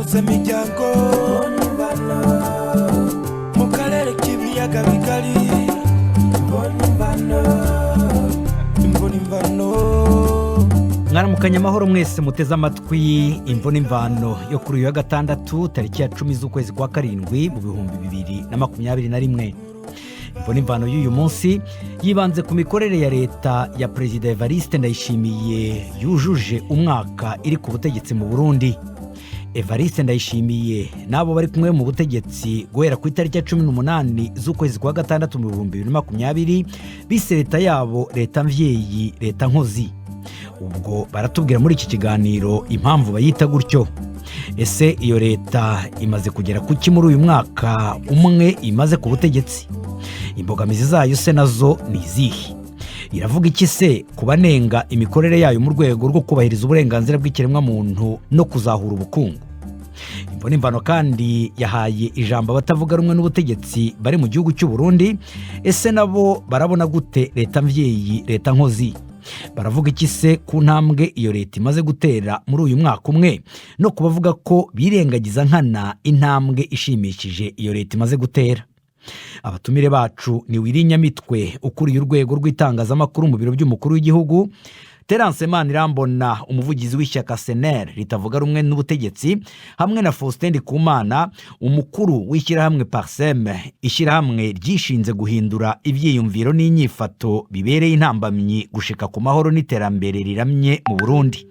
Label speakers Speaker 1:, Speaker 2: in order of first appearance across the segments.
Speaker 1: gahuza imiryango mu karere k'ibiyaga bigari.
Speaker 2: Mwaramukanya amahoro mwese muteze amatwi imvune imvano yo kuri uyu wa gatandatu tariki ya 10 z'ukwezi kwa karindwi mu 2021. Imvune imvano y'uyu munsi yibanze ku mikorere ya leta ya Perezida Evariste Ndayishimiye yujuje umwaka iri ku butegetsi mu Burundi. Evariste Ndayishimiye nabo bari kumwe mu butegetsi guhera ku itariki ya 18 z'ukwezi kwa gatandatu mu 2020 bise leta yabo leta mvyeyi leta nkozi. Ubwo baratubwira muri iki kiganiro impamvu bayita gutyo. Ese iyo leta imaze kugera kuki muri uyu mwaka umwe imaze ku butegetsi? Imbogamizi zayo se nazo ni izihe? Iravuga iki se kubanenga imikorere yayo mu rwego rwo kubahiriza uburenganzira bw'ikiremwa muntu no kuzahura ubukungu? Imvune imvano kandi yahaye ijambo abatavuga rumwe n'ubutegetsi bari mu gihugu cy'u Burundi. Ese nabo barabona gute leta mvyeyi leta nkozi? Baravuga iki se ku ntambwe iyo leta imaze gutera muri uyu mwaka umwe no kubavuga ko birengagiza nkana intambwe ishimishije iyo leta imaze gutera? Abatumire bacu ni Wirinyamitwe ukuriye urwego rw'itangazamakuru mu biro by'umukuru w'igihugu, Terence Manirambona umuvugizi w'ishyaka CNL ritavuga rumwe n'ubutegetsi, hamwe na Faustin Ndikumana umukuru w'ishyirahamwe Parsem, ishyirahamwe ryishinze guhindura ivyiyumviro n'inyifato bibereye intambamyi gushika ku mahoro n'iterambere riramye mu Burundi.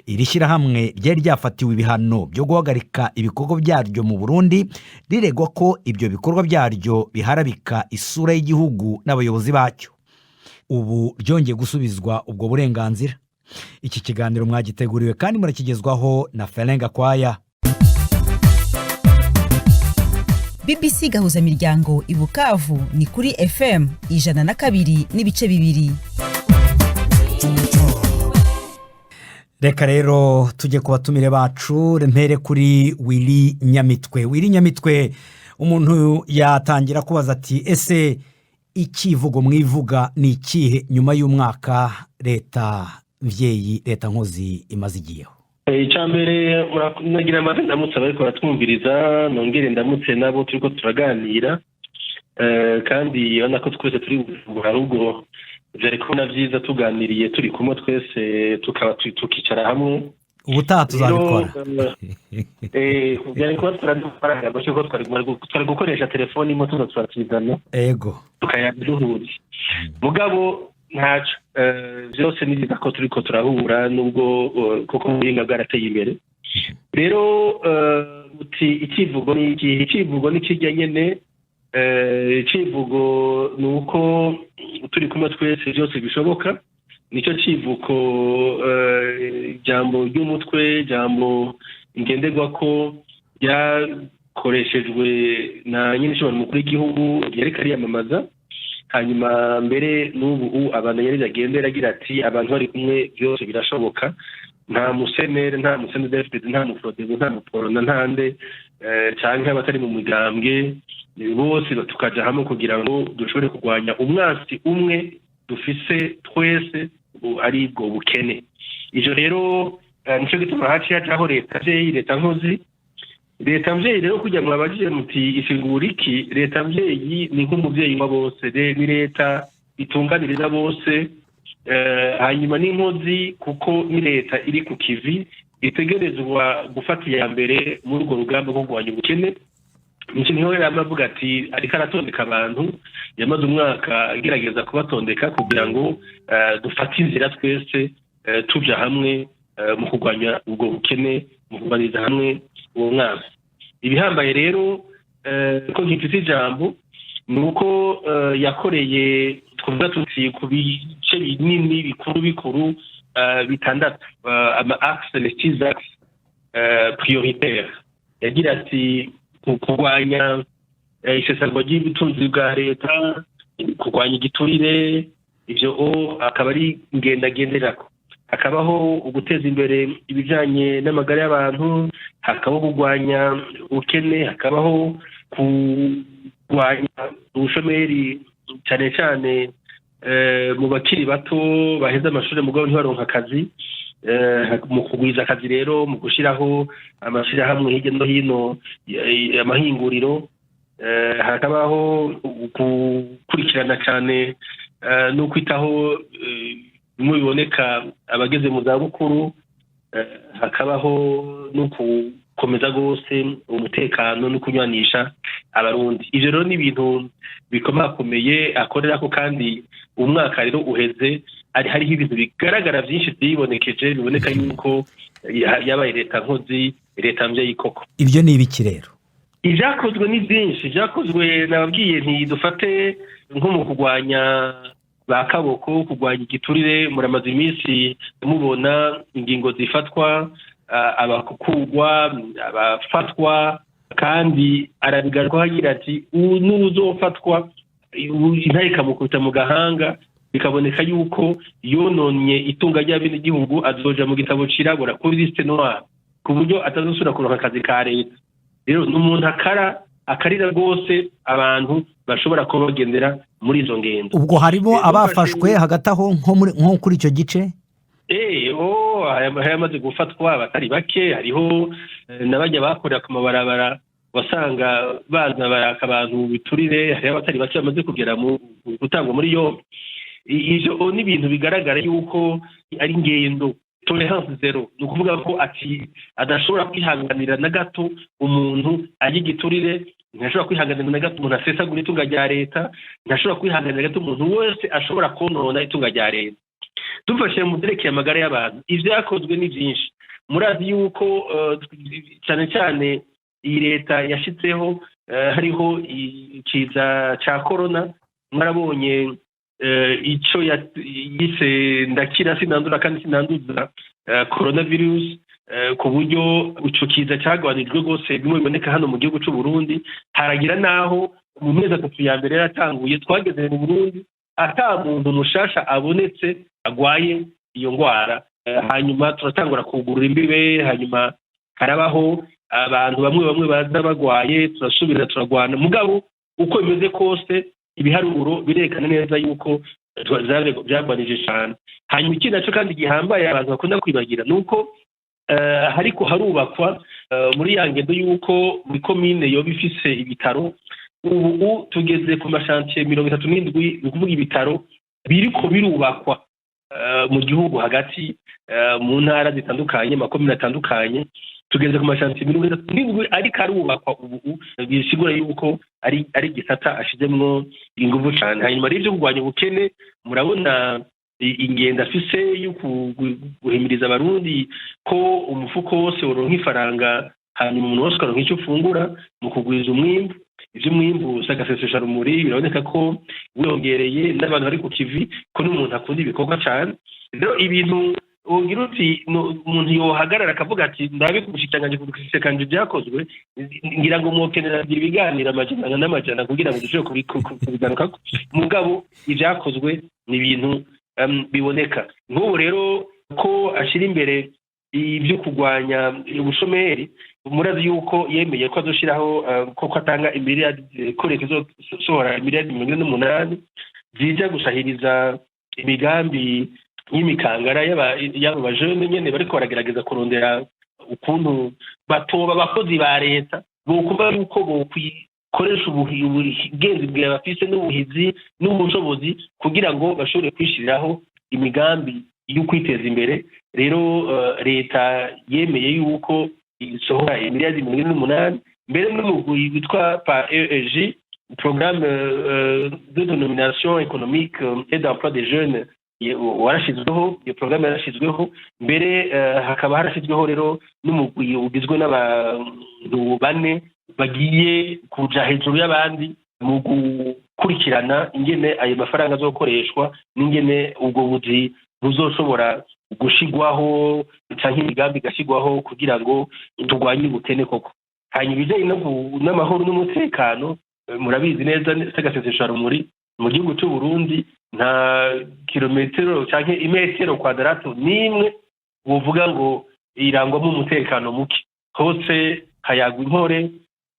Speaker 2: Iri shyirahamwe ryari ryafatiwe ibihano byo guhagarika ibikorwa byaryo mu Burundi riregwa ko ibyo bikorwa byaryo biharabika isura y'igihugu n'abayobozi bacyo. Ubu ryongeye gusubizwa ubwo burenganzira. Iki kiganiro mwagiteguriwe kandi murakigezwaho na Ferenga Kwaya.
Speaker 3: BBC gahuza miryango i Bukavu ni kuri FM 102.2.
Speaker 2: Reka rero tujye kubatumire bacu, mpere kuri Wirinyamitwe. Wirinyamitwe, umuntu yatangira kubaza ati ese ikivugo mwivuga ni ikihe nyuma y'umwaka leta mvyeyi leta nkozi imaze igiyeho?
Speaker 4: Icambere nagira amaze ndamutse bariko baratwumviriza, nongere ndamutse nabo turiko turaganira, kandi urabona ko twese turi ahubwo vyari kubona vyiza tuganiriye turi kumwe twese tukicara hamwe.
Speaker 2: Ubutaha tuzabikora.
Speaker 4: Byari kuba turadufaranga ko twari gukoresha telefoni imwe tuzatsatizana.
Speaker 2: Ego.
Speaker 4: Tukayaduhuza. Mugabo ntaco byose ni ko turiko turahura nubwo kuko muringa bwarateye imbere. Rero uti ikivugo ni iki? Ikivugo ni kijya nyene. Ikivugo nuko turi kumwe twese byose bishoboka. Nico civuko jambo ry'umutwe, jambo ngenderwa ko yakoreshejwe na nyine cyo mukuru w'igihugu yereka yamamaza. Hanyuma mbere n'ubu abantu yari yagendera agira ati abantu bari kumwe byose birashoboka. Nta musenere, nta musenedefite, nta mufrodego, nta muporona, ntande cyangwa abatari mu migambwe, bose tukaja hamwe kugira ngo dushobore kurwanya umwasi umwe dufise twese ari bwo bukene. Ijo rero nico gituma haci yajaho leta mvyeyi leta nkozi. Leta mvyeyi rero kugira ngo abajije muti isigura iki? Leta mvyeyi ni nk'umuvyeyi wa bose, ni leta itunganiriza bose. Hanyuma n'inkozi kuko ni leta iri ku kivi itegerezwa gufata iya mbere muri urwo rugamba rwo kurwanya ubukene. Nico niho yamavuga ati ariko aratondeka abantu, yamaze umwaka agerageza kubatondeka kugira ngo dufate inzira twese tuja hamwe mu kurwanya ubwo bukene, mu kubaniza hamwe uwo mwaka. Ibihambaye rero ko nkifite ijambo nuko yakoreye twavuga tuti ku bice binini bikuru bitandatu, ama axe les 6 axes prioritaires. Yagira ati kurwanya isesagwa ry'ubutunzi bwa leta, kurwanya igiturire, ivyo akaba ari ngenderako. Hakabaho uguteza imbere ibijanye n'amagara y'abantu, hakabaho kurwanya ubukene, hakabaho kurwanya ubushomeri cyane cyane mu bakiri bato baheze amashuri mugabo ntibaronka akazi, mu kugwiza akazi rero mu gushiraho amashirahamwe hirya no hino amahinguriro hakabaho gukurikirana cyane no kwitaho bimwe biboneka abageze mu zabukuru hakabaho no gukomeza rwose umutekano no kunywanisha abarundi. Ivyo rero ni ibintu bikomakomeye akorera ko, kandi umwaka rero uheze hariho ibintu bigaragara byinshi byibonekeje biboneka yuko yabaye leta nkozi, leta mvyeyi koko.
Speaker 2: Ivyo ni ibiki rero?
Speaker 4: Ivyakozwe ni byinshi, vyakozwe nababwiye ntidufate nko mu kurwanya ba kaboko, kurwanya igiturire. Muramaze iminsi mubona ingingo zifatwa, abakugwa, abafatwa, kandi arabigaruka hagira ati n'uzofatwa intare ikamukubita mu gahanga bikaboneka yuko yononye itunga ry'abenegihugu azoja mu gitabo cirabura kuri liste noire, ku buryo atazosubira kuronka akazi ka leta. Rero n'umuntu akarira rwose abantu bashobora kuba bagendera muri izo ngendo.
Speaker 2: Ubwo harimo abafashwe hagati aho nko kuri icyo gice?
Speaker 4: Hayamaze gufatwa abatari bake. Hariho n'abajya bakorera ku mabarabara wasanga baza baraka abantu biturire. Hariho abatari bake bamaze kugera mu gutangwa muri yombi. Ivyo ni ibintu bigaragara yuko ari ingendo tolerance zero, ni ukuvuga ko ati adashobora kwihanganira na gato umuntu ari giturire, ntashobora kwihanganira na gato umuntu asesagura itunga rya leta, ntashobora kwihanganira gato umuntu wese ashobora konona itunga rya leta. Dufashe mu byerekeye amagara y'abantu, ivyakozwe ni byinshi. Murazi yuko cyane cyane iyi leta yashitseho hariho ikiza ca corona. Mwarabonye ico yise ndakira sinandura kandi sinanduza coronavirus, ku buryo ico kiza cyagabanijwe rwose bimwe biboneka hano mu gihugu cy'u Burundi. Haragira naho mu mezi 3 ya mbere yaratanguye twageze mu Burundi ata muntu mushasha abonetse agwaye iyo ngwara. Hanyuma turatangura kugurura imbibe, hanyuma harabaho abantu bamwe baza bagwaye, turasubira turagwana. Mugabo uko bimeze kose ibiharuro birekana neza yuko byagwanije cyane. Hanyuma ikindi naco kandi gihambaye abantu bakunda kwibagira nuko hariko harubakwa muri ya ngendo yuko muri komine yo bifise ibitaro. Ubu tugeze ku mashantiye 37, ni ukuvuga ibitaro biriko birubakwa mu gihugu hagati mu ntara zitandukanye, makomine atandukanye. Tugeze ku mashantiye 37 ariko arubakwa ubu, bisigura yuko ari gisata ashizemwo inguvu cyane. Hanyuma rivyo kugwanya ubukene, murabona ingenda afise yo guhimiriza abarundi ko umufuko wose uronka ifaranga, hanyuma umuntu wose ukaronka icyo ufungura mu kugwiza umwimbu. Ivyo umwimbu sagasesesha rumuri biraboneka ko wiyongereye, n'abantu bari ku kivi ko n'umuntu akunda ibikorwa cyane. Rero ibintu ugira uti umuntu yohagarara akavuga ati ndabe kugushikanganje kugushikanganje byakozwe, ngira ngo mwokenera ibiganiro amajana n'amajana kugira ngo dushobore kubigaruka. Mugabo ibyakozwe ni ibintu biboneka. Nk'ubu rero ko ashira imbere ibyo kugwanya ubushomeri, murazi yuko yemeye ko azoshiraho ko atanga imiliyardi ko leta izosohora imiliyardi 8 zija gusahiriza imigambi y'imikangara y'abo bajene nyene bariko baragerageza kurondera ukuntu batoba abakozi ba leta bokuba yuko bokwikoresha ubugenzi bwa bafise n'ubuhizi n'ubushobozi kugira ngo bashobore kwishiriraho imigambi yo kwiteza imbere. Rero leta yemeye yuko isohora imiliyardi 8 mbere n'umugwi witwa PAEG, programme de dénomination économique et d'emploi des jeunes, warashizweho. Iyo programme yarashizweho mbere, hakaba harashizweho rero n'umugwi ugizwe n'abantu 4 bagiye kuja hejuru y'abandi mu gukurikirana ingene ayo mafaranga azokoreshwa n'ingene ubwo buzi buzoshobora gushigwaho canke imigambi igashigwaho kugira ngo turwanye ubukene koko. Hanyuma ibijanye n'amahoro n'umutekano, murabizi neza sagasesesha rumuri mu gihugu cy'u Burundi nta kilometero canke imetero kwadrato nimwe wovuga ngo irangwamo umutekano muke. Hose hayagwa intore,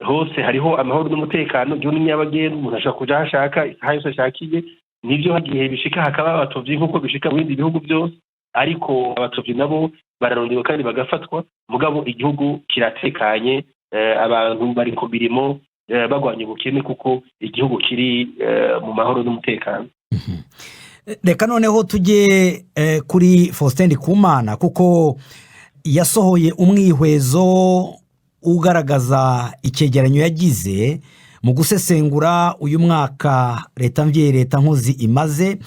Speaker 4: hose hariho amahoro n'umutekano, giho n'inyabagendwa, umuntu ashaka kuja hashaka isaha yose ashakiye. Nivyo hagiye bishika hakaba abatovyi nk'uko bishika mu bindi bihugu byose, ariko abacupyi nabo bararondewe kandi bagafatwa mugabo igihugu kiratekanye abantu bari ku mirimo bagwanya ubukene kuko igihugu kiri mu mahoro n'umutekano.
Speaker 2: Reka noneho tujye kuri Faustin Ndikumana kuko yasohoye umwihwezo ugaragaza icyegeranyo yagize mu gusesengura uyu mwaka leta mvye leta nkozi imaze,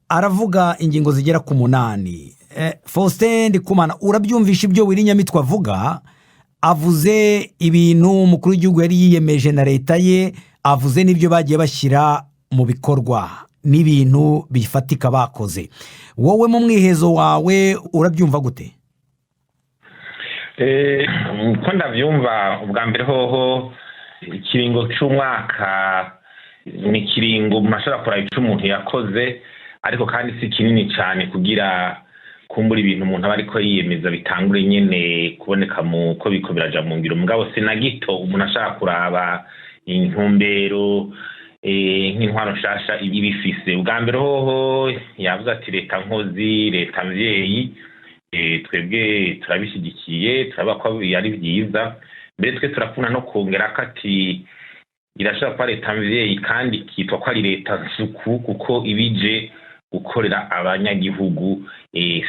Speaker 2: aravuga ingingo zigera ku 8. Faustin Ndikumana, urabyumvisha ibyo Wirinyamitwe avuga? Avuze ibintu umukuru w'igihugu yari yiyemeje na leta ye, avuze n'ibyo bagiye bashyira mu bikorwa n'ibintu bifatika bakoze. Wowe mu mwihezo wawe urabyumva gute?
Speaker 5: Uko ndabyumva, ubwa mbere hoho ikiringo cy'umwaka ni ikiringo mashara kora icyo umuntu yakoze, ariko kandi si kinini cyane kugira kumbura ibintu umuntu aba ariko yiyemeza bitangure nyene kuboneka mu ko biko biraja mu ngiro. Mugabo sina gito umuntu ashaka kuraba intumbero nk'intwaro nshasha ibi bifise. Ubwa mbere hoho yavuze ati leta nkozi, leta mvyeyi, twebwe turabishigikiye, turaba ko yari byiza. Mbere twe turakuna no kongera kati irashaka kwa leta mvyeyi kandi kitwa ko ari leta nsuku kuko ibije gukorera abanyagihugu,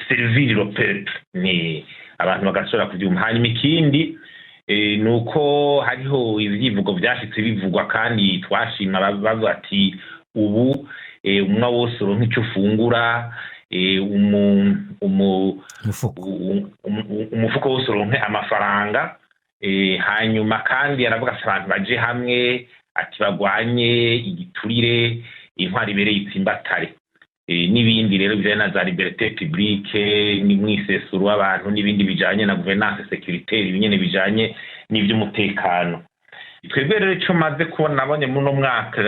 Speaker 5: servir le peuple, ni abantu bagashobora kubyumva. Hanyuma ikindi nuko hariho ibyivugo byashitse bivugwa kandi twashima bavuga ati ubu umwe wose uronka icyo ufungura, umufuko wose uronke amafaranga. Hanyuma kandi aravuga abantu baje hamwe ati bagwanye igiturire, intwari ibereye itsimbatare, n'ibindi rero bijanye na za liberté publique n'imwisesuro w'abantu n'ibindi bijanye na gouvernance sécuritaire, ibinyene bijanye n'ivy'umutekano. Twebwe rero ico maze kubona nabonye muri no mwaka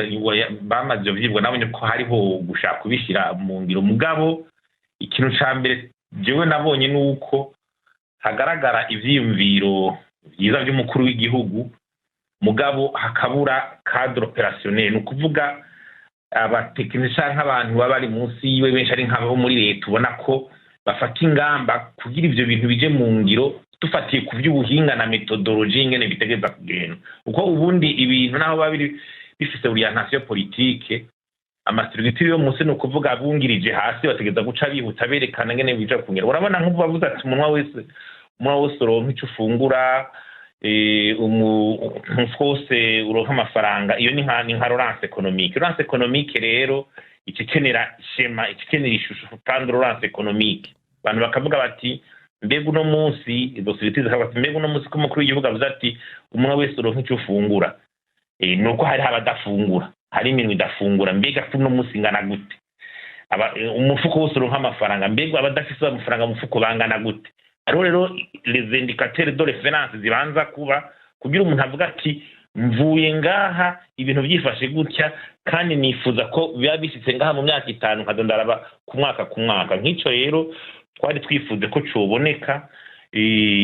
Speaker 5: bamaze vyibwa, nabonye ko hariho gushaka kubishira mu ngiro. Mugabo ikintu ca mbere jewe nabonye nuko hagaragara ivyiyumviro byiza by'umukuru w'igihugu, mugabo hakabura cadre opérationnel, nukuvuga abatekinisha nk'abantu baba bari munsi yiwe benshi ari nk'abo muri leta ubona ko bafata ingamba kugira ivyo bintu bije mu ngiro, dufatiye ku by'ubuhinga na methodologie ingene bitegeza kugenda. Uko ubundi ibintu naho babiri bifise orientation politique, amastructure yo munsi nukuvuga abungirije hasi bategeza guca bihuta berekana ngene bija kungera. Urabona nk'ubu bavuze ati umunwa wese uronka icyo ufungura, wose uronka amafaranga. Iyo ni nka relance économique. Relance économique rero ikikenera shema, ikikenera ishusho kandi relance économique. Abantu bakavuga bati mbega uno munsi izo sociétés zakabati mbega uno munsi ko umukuru w'igihugu avuze ati umuntu wese uronka icyo ufungura, nuko hari abadafungura, hari iminwe idafungura, mbega kuno munsi ngana gute? Umufuko wose uronka amafaranga, mbega abadafise amafaranga umufuko bangana gute? Ariho rero les indicateurs de référence zibanza kuba kugira umuntu avuga ati mvuye ngaha ibintu byifashe gutya kandi nifuza ko biba bishitse ngaha mu myaka 5 nkadondaraba ku mwaka. Nk'ico rero twari twifuze ko coboneka.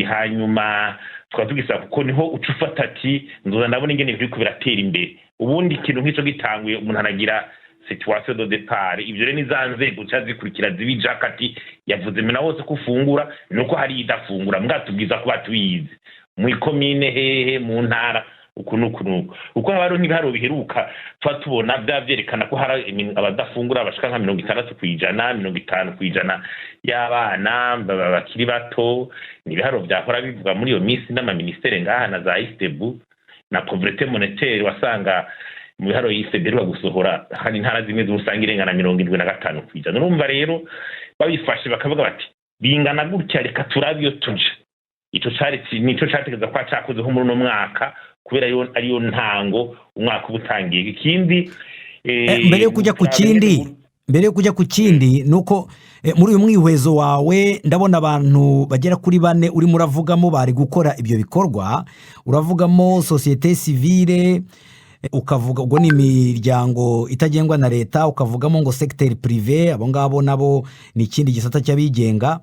Speaker 5: Hanyuma twatugisaba kuko niho ucufata ati nzoza ndabona ingene biri kubiratera imbere. Ubundi ikintu nk'ico gitanguye umuntu aragira situation de départ. Ibyo rero nizanze guca zikurikira zibijaka ati yavuze mena wose kufungura nuko hari idafungura, mbwatubwiza ko batuyize mu ikomine hehe mu ntara uku uko abaro ntibiharo biheruka twatubona byavyerekana ko hari abadafungura bashika nka 60%, 50% y'abana bakiri bato. Nibiharo byakora bivuga muri iyo minsi n'amaministere ngaha na za Istebu na pauvreté monétaire, wasanga mu biharo yiseberwa gusohora hari intara zimwe z'usanga irengana 75%. Urumva rero babifashe bakavuga bati bingana gutya reka turabiyo tuje. Ico nico cyategeza kwa cyakoze ho muri no mwaka kubera yo ariyo ntango umwaka ubutangiye. Ikindi
Speaker 2: mbere yo kujya ku kindi nuko muri uyu mwihwezo wawe ndabona abantu bagera kuri 4 urimo uravugamo bari gukora ibyo bikorwa. Uravugamo société civile, ukavuga ubwo ni imiryango itagengwa na leta, ukavugamo ngo secteur privé, abo ngabo nabo ni ikindi gisata cy'abigenga,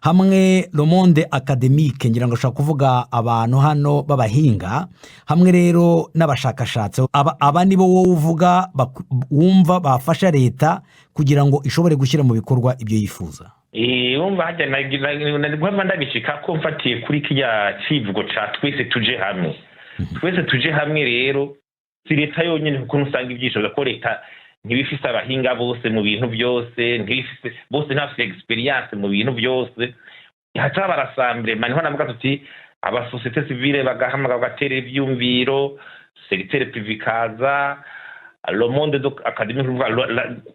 Speaker 2: hamwe le monde académique, ngira ngo shaka kuvuga abantu hano babahinga, hamwe rero n'abashakashatsi. Aba nibo wowe uvuga wumva bafasha leta kugira ngo ishobore gushyira mu bikorwa ibyo yifuza.
Speaker 5: wumva hajya nagomba ndabishika ko mfatiye kuri kirya civugo ca twese tuje hamwe. Twese tuje hamwe rero si leta yonyine kuko usanga ibyishoboza ko leta ntibifise abahinga bose mu bintu byose, ntibifise bose ntafise experience mu bintu byose. Haca barasamble maniho navuga tuti aba societe civile bagahamagara bagatera ivyumviro, secteur privé kaza, le monde académique,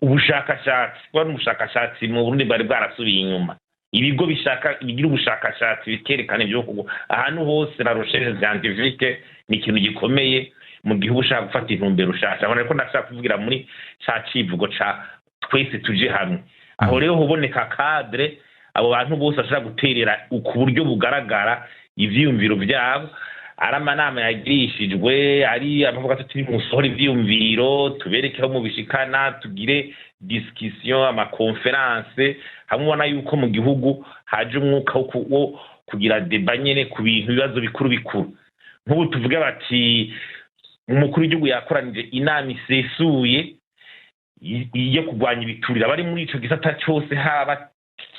Speaker 5: ubushakashatsi mu Burundi bari bwarasubiye inyuma. Ibigo bishaka bigira ubushakashatsi bikerekana ibyo kugo ahantu hose na recherche scientifique ni ikintu gikomeye mu gihugu ushaka gufata intumbero ushaka. Abona ko ndashaka kuvugira muri ca civugo ca twese tuje hamwe. Aho rero huboneka cadre abo bantu bose ashaka guterera ku buryo bugaragara ivyumviro byabo, ari amanama yagirishijwe, ari abavuga tuti musohora ivyumviro tuberekeho mu bishikana, tugire discussion, ama conference, hamwe ubona yuko mu gihugu haje umwuka wo kugira débat nyene ku bintu bibazo bikuru bikuru. Nk'ubu tuvuge bati umukuru w'igihugu yakoranije inama isesuye yo kurwanya ibiturire, bari muri ico gisata cyose, haba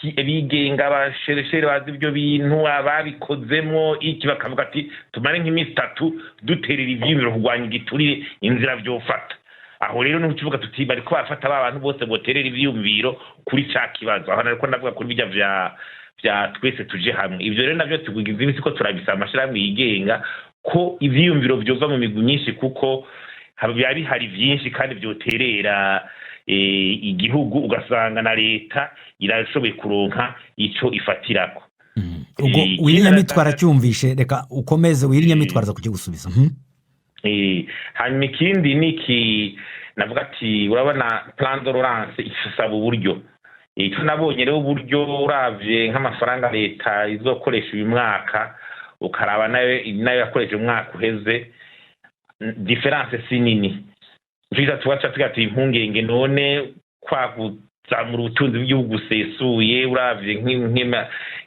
Speaker 5: bigenga abashereshere bazi ibyo bintu ababikozemo iki, bakavuga ati tumare nk'iminsi 3 duterera ivyumviro kurwanya igiturire inzira vyofata. Aho rero no kivuga tuti bari ko bafata abantu bose boterera ivyumviro kuri ca kibazo. Aho nariko ndavuga kuri bijya vya twese tuje hamwe. Ivyo rero navyo tugize ibisi ko turabisa amashirahamwe yigenga ko ivyumviro vyova mu migwi nyinshi, kuko hari vyinshi kandi vyoterera igihugu, ugasanga na leta irashoboye kuronka ico ifatirako.
Speaker 2: Ubwo Wirinyamitwara cyumvishe, reka ukomeze Wirinyamitwara za kugigusubiza.
Speaker 5: Hanyuma ikindi niki navuga ati urabona plan de relance ifisaba uburyo. Icyo nabonye rero uburyo uravye nk'amafaranga leta izokoresha uyu mwaka ukaraba nayo yakoresha umwaka uheze, difference si nini. Nziza tuwacha tugati impungenge none kwaguzamura ubutunzi bw'igihugu sesuye, uravye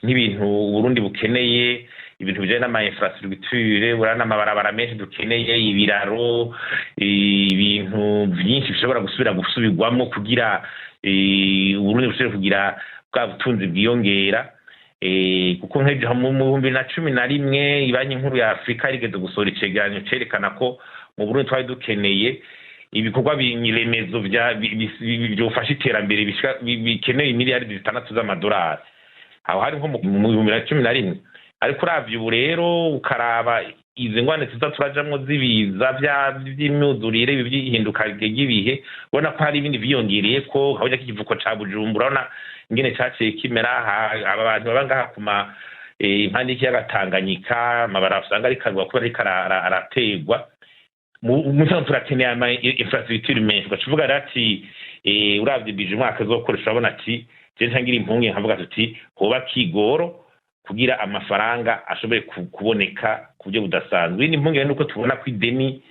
Speaker 5: nk'ibintu Burundi bukeneye, ibintu bijanye n'ama infrastructure, urana amabarabara menshi dukeneye, ibiraro, ibintu byinshi bishobora gusubirwamo kugira Burundi bushobore kugira bwa butunzi bwiyongera. Kuko nk'ejo mu 2011 ibanki nkuru ya Afrika igeze gusohora icegeranyo cerekana ko mu Burundi twari dukeneye ibikorwa binyiremezo byofasha iterambere bikeneye miliyari 6 z'amadolari. Aho hari nko mu 2011. Ariko uravye ubu rero ukaraba izi ngwane tuzaturajamwo zibiza by'imyuzurire by'ihinduka ry'ibihe, ubona ko hari ibindi vyiyongereye ko habonye kivuko ca Bujumbura, urabona ingene caciye kimera. Aba bantu babangaha kuma impande y'ikiyaga Tanganyika, amabara usanga ari karwa kuba ari arategwa. Musanzwe turakeneye ama infrastructure menshi, bacuvuga ati uravye bije umwaka zokoresha, urabona ati je ntangira impunge nkavuga tuti hoba kigoro kugira amafaranga ashobore kuboneka ku buryo budasanzwe. Ni impunge nuko tubona ko ideni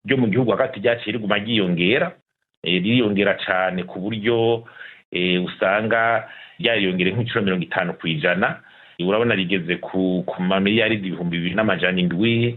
Speaker 5: ryo mu gihugu hagati ryaciye riguma riyongera cyane ku buryo usanga ryariyongere nk'iciro 50%. Urabona rigeze ku mamiliyari 2,700.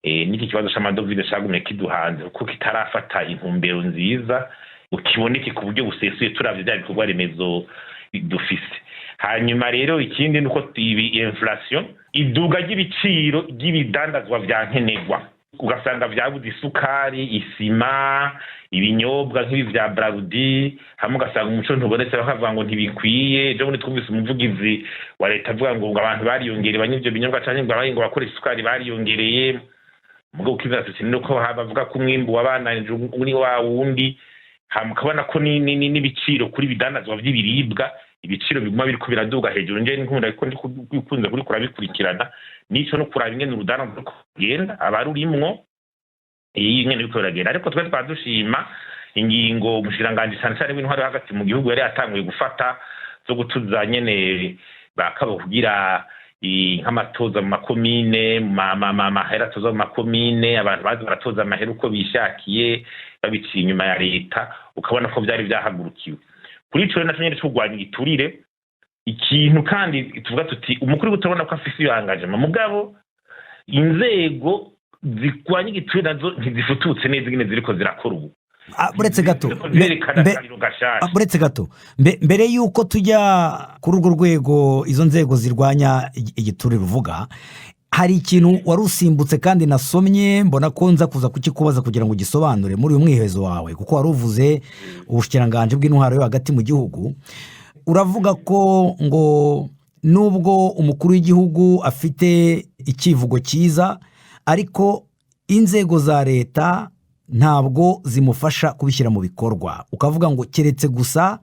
Speaker 5: Niki kibazo c'amadovize cagumye kiduhanze kuko kitarafata intumbero nziza ukiboneke ku buryo busesuye turavye bya bikorwa remezo dufise. Hanyuma rero ikindi nuko ibi inflation iduga ry'ibiciro ry'ibidandazwa vya nkenegwa, ugasanga vyabuze isukari, isima, ibinyobwa nk'ibi vya Brarudi, hamwe ugasanga umuco ntubonetse bakavuga ngo ntibikwiye. Ejo bundi twumvise umuvugizi wa leta avuga ngo abantu bariyongereye banyivyo binyobwa canke ngo bakoresha isukari bariyongereye. Mugo ukiza tuti nuko bavuga ko umwimbu wabananje uri wa wundi, hamukabona ko n'ibiciro kuri bidandazwa vy'ibiribwa ibiciro biguma biriko biraduga hejuru. Nje nkunda ko ndikunze kuri kurabikurikirana, nico no kuraba ingene urudana rwo kugenda abarurimwo ingene biko biragenda. Ariko twe twadushima ingingo umushiranganje cyane ibintu hari hagati mu gihugu yari yatanguye gufata zo gutuza nyene bakaba kugira nk'amatoza mu makomine, mahera toza mu makomine, abantu bazi baratoza amahera uko bishakiye babiciye inyuma ya leta, ukabona ko byari byahagurukiwe. Kuri ico na cyane cy'ugwanya igiturire ikintu kandi tuvuga tuti umukuru gutabona ko afise yangajema mugabo inzego zigwanya igiturire nazo ntizifututse neza ingene ziriko zirakora ubu.
Speaker 2: buretse gato
Speaker 5: berekana akariro gashasha.
Speaker 2: buretse gato mbere y'uko tujya kuri urwo rwego izo nzego zirwanya igiturire uvuga, hari ikintu wari usimbutse kandi nasomye mbona ko nza kuza kukikubaza kugira ngo ugisobanure muri uyu mwihezo wawe, kuko wari uvuze ubushikiranganje bw'intwaro yo hagati mu gihugu. Uravuga ko ngo nubwo umukuru w'igihugu afite ikivugo cyiza, ariko inzego za leta ntabwo zimufasha kubishyira mu bikorwa. Ukavuga ngo keretse gusa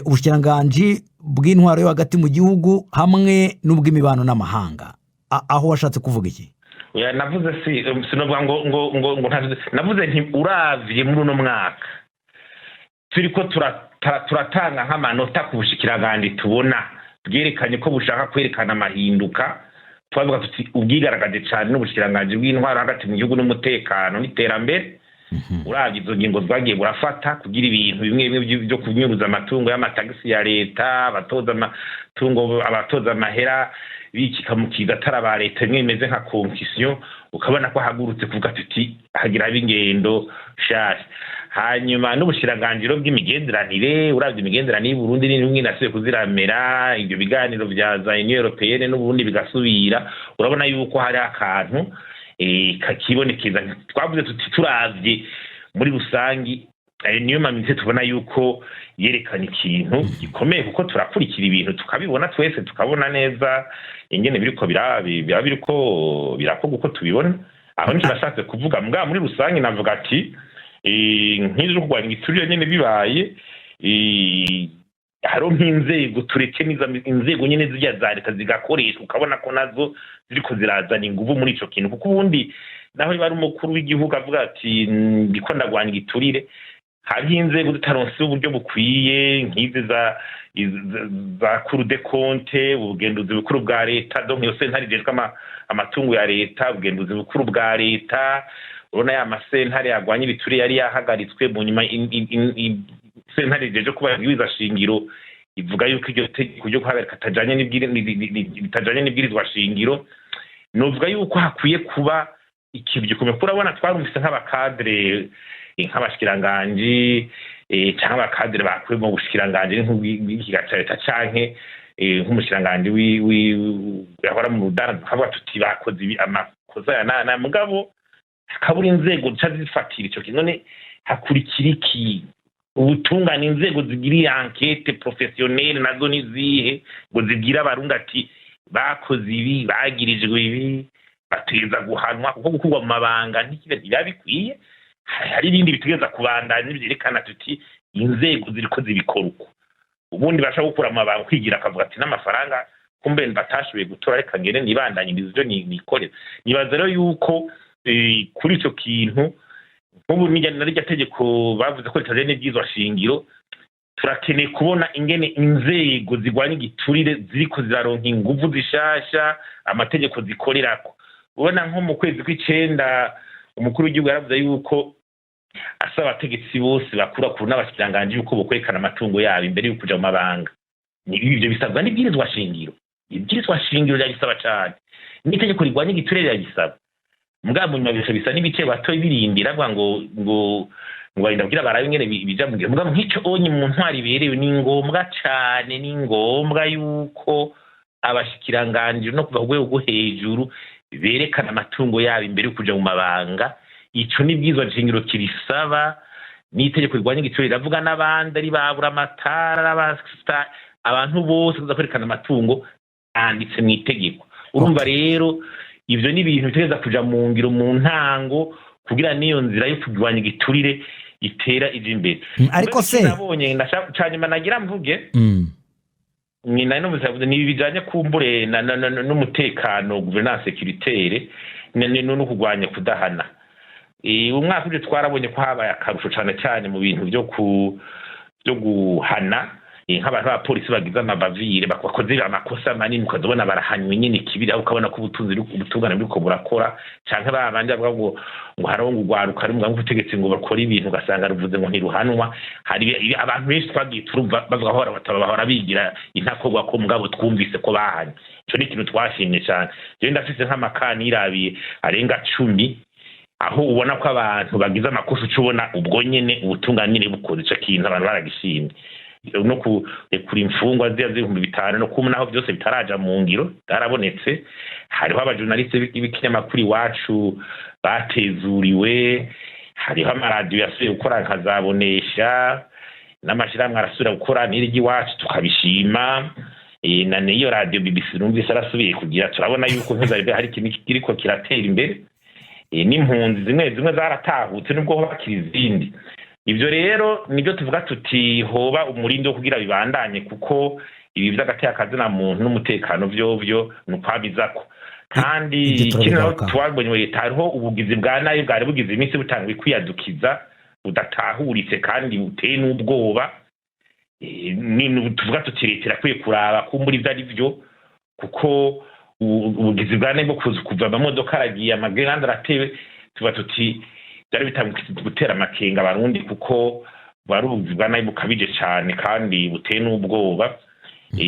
Speaker 2: ubushikiranganje bw'intwaro yo hagati mu gihugu hamwe n'ubw'imibano n'amahanga. Aho washatse kuvuga iki?
Speaker 5: Navuze sinovuga ngo navuze nti uravye muri uno mwaka turiko turatanga nk'amanota ku bushikiranganje tubona bwerekanye ko bushaka kwerekana amahinduka. Twavuga tuti ubwigaragaje cyane n'ubushikiranganje bw'intwaro hagati mu gihugu n'umutekano n'iterambere. Uravye izo ngingo zwagiye burafata kugira ibintu bimwe bimwe byo kunyuruza amatungo y'amatagisi ya leta, abatoza amahera bikika mu kigatara ba leta imeze nka concession, ukabona ko hagurutse kuvuga tuti hagira b'ingendo shasha. Hanyuma n'ubushirangangiro bw'imigenderanire, uravye imigenderanire Burundi n'imwe nasiye kuziramera, ibyo biganiro bya za Union Européenne n'Uburundi bigasubira, urabona yuko hari akantu kakibonekeza. Twavuze tuti turavye muri rusangi niyo mamise tubona yuko yerekana ikintu gikomeye, kuko turakurikira ibintu tukabibona twese tukabona neza ingene biriko biriko birakorwa uko tubibona. Aho ntibashatse kuvuga mbwa muri rusangi navuga ati nk'izo kurwanya igiturire nyene bibaye haro nk'inzego tureke inzego nyene zijya za leta zigakoresha, ukabona ko nazo ziriko zirazana inguvu muri ico kintu, kuko ubundi naho bari umukuru w'igihugu avuga ati ndiko ndagwanya igiturire, hari inzego zitaronse uburyo bukwiye nk'izi za Cour des comptes, ubugenduzi bukuru bwa leta, donc iyo sentare ijejwe amatungo ya leta, ubugenduzi bukuru bwa leta. Urona ya masentare yagwanya ibiturire yari yahagaritswe, mu nyuma sentare ijejwe kubahiriza shingiro ivuga yuko iryo tegeko ryo guhagarika bitajanye n'ibwirizwa shingiro. Novuga yuko hakwiye kuba ikintu gikomeye. Urabona twarumvise nk'abakadre nk'abashikiranganje cyangwa abakadre bakuye mu bushikiranganje nk'ubw'ikigaca leta canke nk'umushikiranganje yahora mu rudara, tukavuga tuti bakoze amakosa ya na mugabo hakabura inzego zifatira ico kintu. None hakurikira iki? Ubutungane inzego zigira enquête professionnelle nazo nizihe ngo zigira abarundi ati bakoze ibi, bagirijwe ibi, bateza guhanwa, kuko gukurwa mu mabanga ntibiba bikwiye. Hari ibindi bitegeza kubandanya n'ibyerekana tuti inzego ziriko zibikora uko. Ubundi bashaka gukura mu mabanga kwigira akavuga ati n'amafaranga kumbe batashoboye gutora reka ngene nibandanyiriza ibyo nikorera. Nibaza rero yuko kuri ico kintu nk'ubu n'irya tegeko bavuze ko ritajanye n'ibyizwa shingiro, turakeneye kubona ingene inzego zigwanya igiturire ziriko ziraronka inguvu zishasha, amategeko zikorerako. Ubona nko mu kwezi kw'icenda umukuru w'igihugu yaravuze yuko asaba abategetsi bose bakuru n'abashikiranganje yuko bokwerekana amatungo yabo imbere yo kuja mu mabanga. Ibyo bisabwa n'ibwirizwa shingiro. Ibwirizwa shingiro ryagisaba cyane, n'itegeko rigwanya igiturire ryagisaba. Mbwa mu nyuma bisa n'ibice batoye birindira ngo ndabwira baraye ngene bija mu gihe mbwa nk'icyo onye mu ntwari berewe ni ngombwa cyane, ni ngombwa yuko abashikiranganje no kuva kugwe ugo hejuru berekana amatungo yabo imbere yo kuja mu mabanga. Ico nibwizwa shingiro kirisaba, n'itegeko rigwanya igiturire riravuga n'abandi ari babura amatara abantu bose kuza kwerekana amatungo anditse mu itegeko. Urumva rero ivyo ni ibintu bitegeza kuja mu ngiro mu ntango kugira niyo nzira yo kugwanya igiturire itera ije imbere.
Speaker 2: Ariko se
Speaker 5: nabonye ndashaka cyanyuma nagira mvuge ni nari n'umusavuze ni bijanye kumbure n'umutekano, gouvernance sécuritaire no kugwanya kudahana. Umwaka uje twarabonye ko habaye akarusho cyane mu bintu byo guhana nk'abantu b'abapolisi bagize amabavire bakoze amakosa manini, ukazobona barahanywe nyine kibira, ukabona ko ubutungane buriko burakora, canke babanje bavuga ngo harongo ugwaruka ari mu butegetsi ngo bakora ibintu ugasanga ruvuze ngo ntiruhanwa. Hari abantu benshi twagiye turumva bavuga aho bahora bigira intakorwa ko mugabo twumvise ko bahanye. Ico ni ikintu twashimye cyane. Je ndafise nk'amakani irabiye arenga 10 aho ubona ko abantu bagize amakosa ucubona ubwo nyene ubutungane bukoze ico kintu abantu baragishimye no kuri imfungwa z'ibihumbi 5 no kumwe naho byose bitaraja mu ngiro tarabonetse hariho abajournaliste b'ikinyamakuru iwacu batezuriwe hariho amaradiyo yasubiye gukora nkazabonesha n'amashyirahamwe arasubira gukora n'irigi iwacu tukabishima na niyo radio BBC numvise arasubiye kugira turabona yuko nk'izari hari ikintu kiriko kiratera imbere n'impunzi zimwe zaratahutse nubwo ho bakiri izindi ivyo rero nibyo tuvuga tuti hoba umurindi wo kugira bibandanye kuko ibi vy'agateka kazina muntu n'umutekano vyovyo nukwabizako kandi kino twabonye leta hariho ubugizi bwa nayo bwari bugize iminsi butangwe kwiyadukiza budatahuritse kandi buteye n'ubwoba ni tuvuga tuti leta irakwiye kuraba kumbura ivyo ari vyo kuko ubugizi bwa nayo kuva amamodoka aragiye amageranda aratewe tuvuga tuti byari bitangwe gutera amakenga abarundi kuko bari ubugizi bwa nayo bukabije cyane kandi buteye n'ubwoba